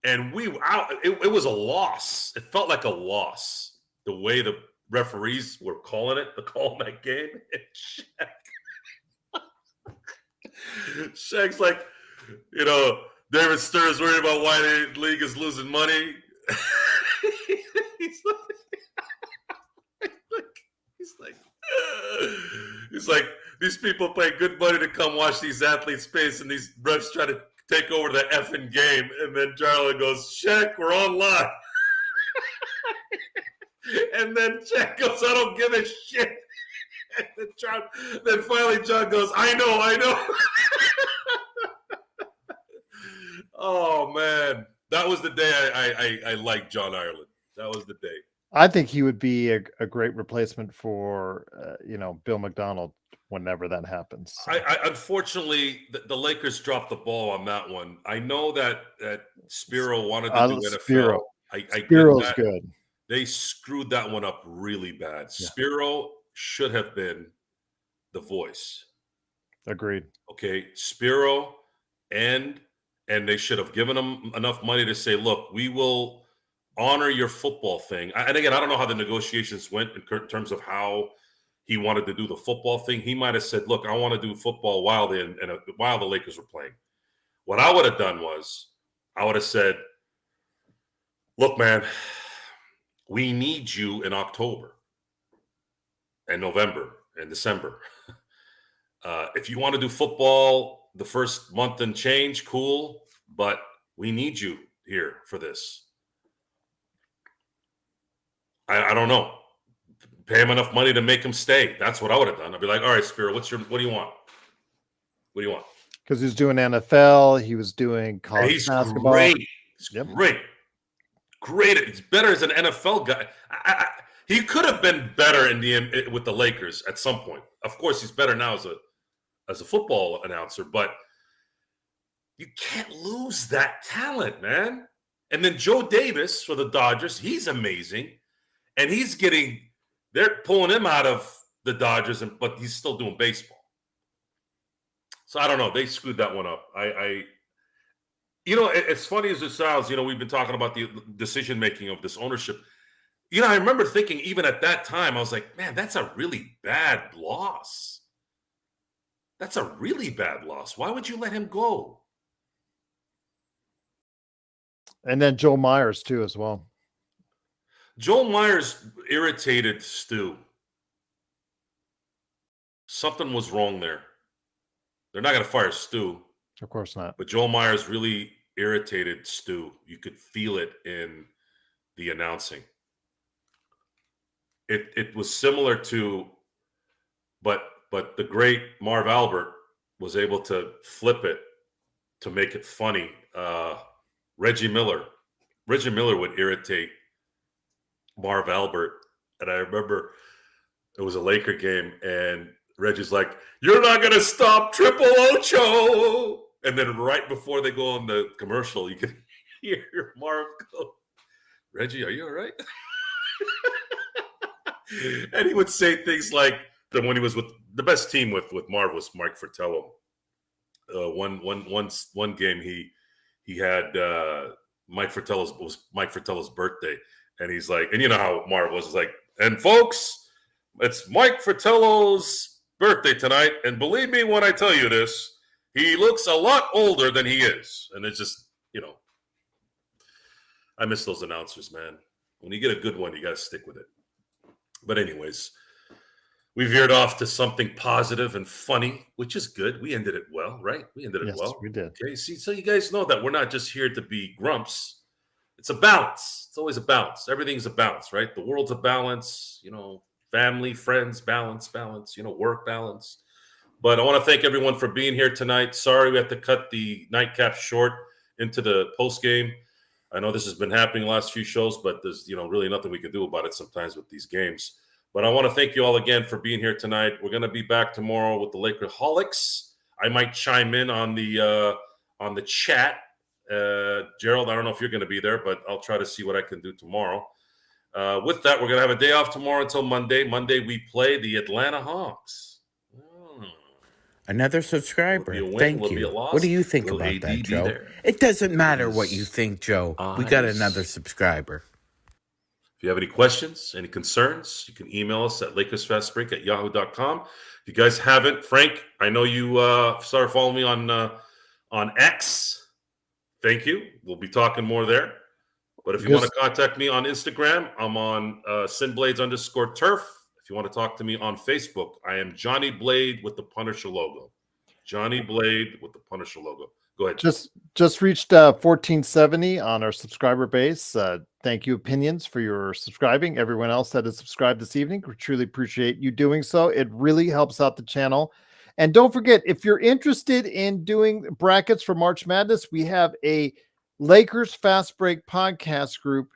and it was a loss. It felt like a loss the way the referees were calling that game. Shaq's like, David Stern's worried about why the league is losing money. He's like, these people pay good money to come watch these athletes pace, and these refs try to take over the effing game. And then Jarlin goes, Shaq, we're online. And then Shaq goes, I don't give a shit. And then finally John goes, I know. Oh, man. That was the day I liked John Ireland. That was the day. I think he would be a great replacement for, Bill McDonald whenever that happens. So. Unfortunately, the Lakers dropped the ball on that one. I know that Spiro wanted to do NFL. Spiro. Spiro's good. They screwed that one up really bad. Yeah. Spiro should have been the voice. Agreed. Okay, Spiro and they should have given him enough money to say, look, we will honor your football thing. And again, I don't know how the negotiations went in terms of how he wanted to do the football thing. He might have said, look, I want to do football while the Lakers were playing. What I would have done was I would have said, look, man, we need you in October and November and December. If you want to do football the first month and change, cool, but we need you here for this. I don't know. Pay him enough money to make him stay. That's what I would have done. I'd be like, all right, Spiro, what do you want? What do you want? Because he's doing NFL. He was doing college basketball. Great. He's great. Great. He's better as an NFL guy. He could have been better with the Lakers at some point. Of course, he's better now as a football announcer, but you can't lose that talent, man. And then Joe Davis for the Dodgers, he's amazing. And they're pulling him out of the Dodgers, but he's still doing baseball. So I don't know. They screwed that one up. It's funny as it sounds, we've been talking about the decision-making of this ownership. I remember thinking even at that time, I was like, man, that's a really bad loss. That's a really bad loss. Why would you let him go? And then Joel Myers too, as well. Joel Myers irritated Stu. Something was wrong there. They're not going to fire Stu. Of course not. But Joel Myers really irritated Stu. You could feel it in the announcing. It was similar to, but the great Marv Albert was able to flip it to make it funny. Reggie Miller would irritate Marv Albert. And I remember it was a Laker game and Reggie's like, you're not going to stop Triple Ocho. And then right before they go on the commercial, you can hear Marv go, Reggie, are you all right? And he would say things like, when he was with the best team with Marv was Mike Fratello. One game he had Mike Fratello's birthday. And he's like, and you know how Marv was like, and folks, it's Mike Fratello's birthday tonight. And believe me when I tell you this, he looks a lot older than he is. And it's just, I miss those announcers, man. When you get a good one, you got to stick with it. But anyways, we veered off to something positive and funny, which is good. We ended it well, right? We ended it Yes, well. we did. Okay, see, so you guys know that we're not just here to be grumps. It's a balance. It's always a balance. Everything's a balance, right? The world's a balance, family, friends, balance, work balance. But I want to thank everyone for being here tonight. Sorry we had to cut the nightcap short into the post game. I know this has been happening the last few shows, but there's really nothing we can do about it sometimes with these games. But I want to thank you all again for being here tonight. We're going to be back tomorrow with the Lakerholics. I might chime in on the chat. Gerald, I don't know if you're going to be there, but I'll try to see what I can do tomorrow. With that, we're going to have a day off tomorrow until Monday. Monday, we play the Atlanta Hawks. Another subscriber. Will be a win, Thank will be you. a loss. What do you think Will about AD that, be Joe? there? It doesn't matter His what you think, Joe. We got eyes. another subscriber. If you have any questions, any concerns, you can email us at LakersFastBreak@yahoo.com. If you guys haven't, Frank, I know you started following me on X. Thank you. We'll be talking more there. But if you want to contact me on Instagram, I'm on SinBlades_turf. If you want to talk to me on Facebook, I am Johnny Blade with the Punisher logo. Johnny Blade with the Punisher logo. Go ahead. Just reached 1470 on our subscriber base. Thank you, Opinions, for your subscribing. Everyone else that has subscribed this evening, we truly appreciate you doing so. It really helps out the channel. And don't forget, if you're interested in doing brackets for March Madness, we have a Lakers Fast Break podcast group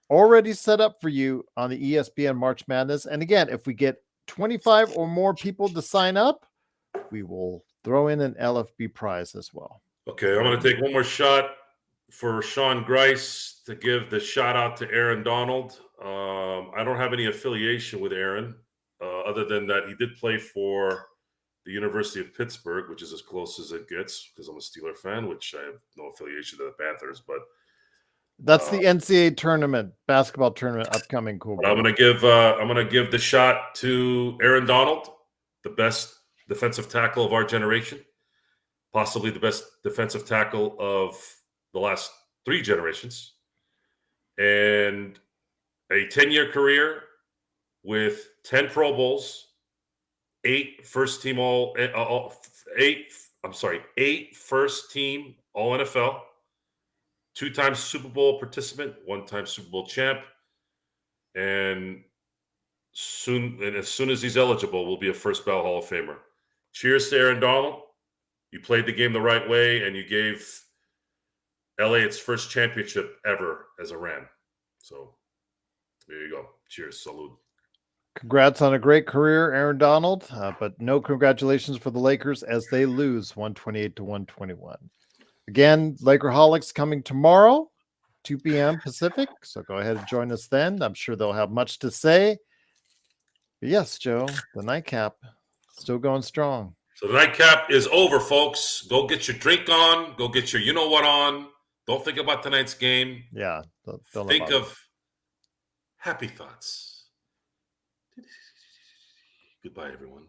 already set up for you on the ESPN March Madness. And again, if we get 25 or more people to sign up, we will throw in an LFB prize as well. Okay, I'm going to take one more shot for Sean Grice to give the shout out to Aaron Donald. I don't have any affiliation with Aaron other than that he did play for the University of Pittsburgh, which is as close as it gets because I'm a Steeler fan, which I have no affiliation to the Panthers. But that's the NCAA basketball tournament upcoming. Cool. I'm going to give the shot to Aaron Donald, the best defensive tackle of our generation. Possibly the best defensive tackle of the last 3 generations, and a 10-year career with 10 Pro Bowls, 8 first team All NFL, 2-time Super Bowl participant, 1-time Super Bowl champ, and as soon as he's eligible, will be a first ballot Hall of Famer. Cheers to Aaron Donald. You played the game the right way, and you gave LA its first championship ever as a Ram. So there you go. Cheers. Salud. Congrats on a great career, Aaron Donald, but no congratulations for the Lakers as they lose 128-121. Again, Lakerholics coming tomorrow, 2 p.m. Pacific. So go ahead and join us then. I'm sure they'll have much to say. But yes, Joe, the nightcap still going strong. So the nightcap is over, folks. Go get your drink on. Go get your you-know-what on. Don't think about tonight's game. Yeah. Don't think of happy thoughts. Goodbye, everyone.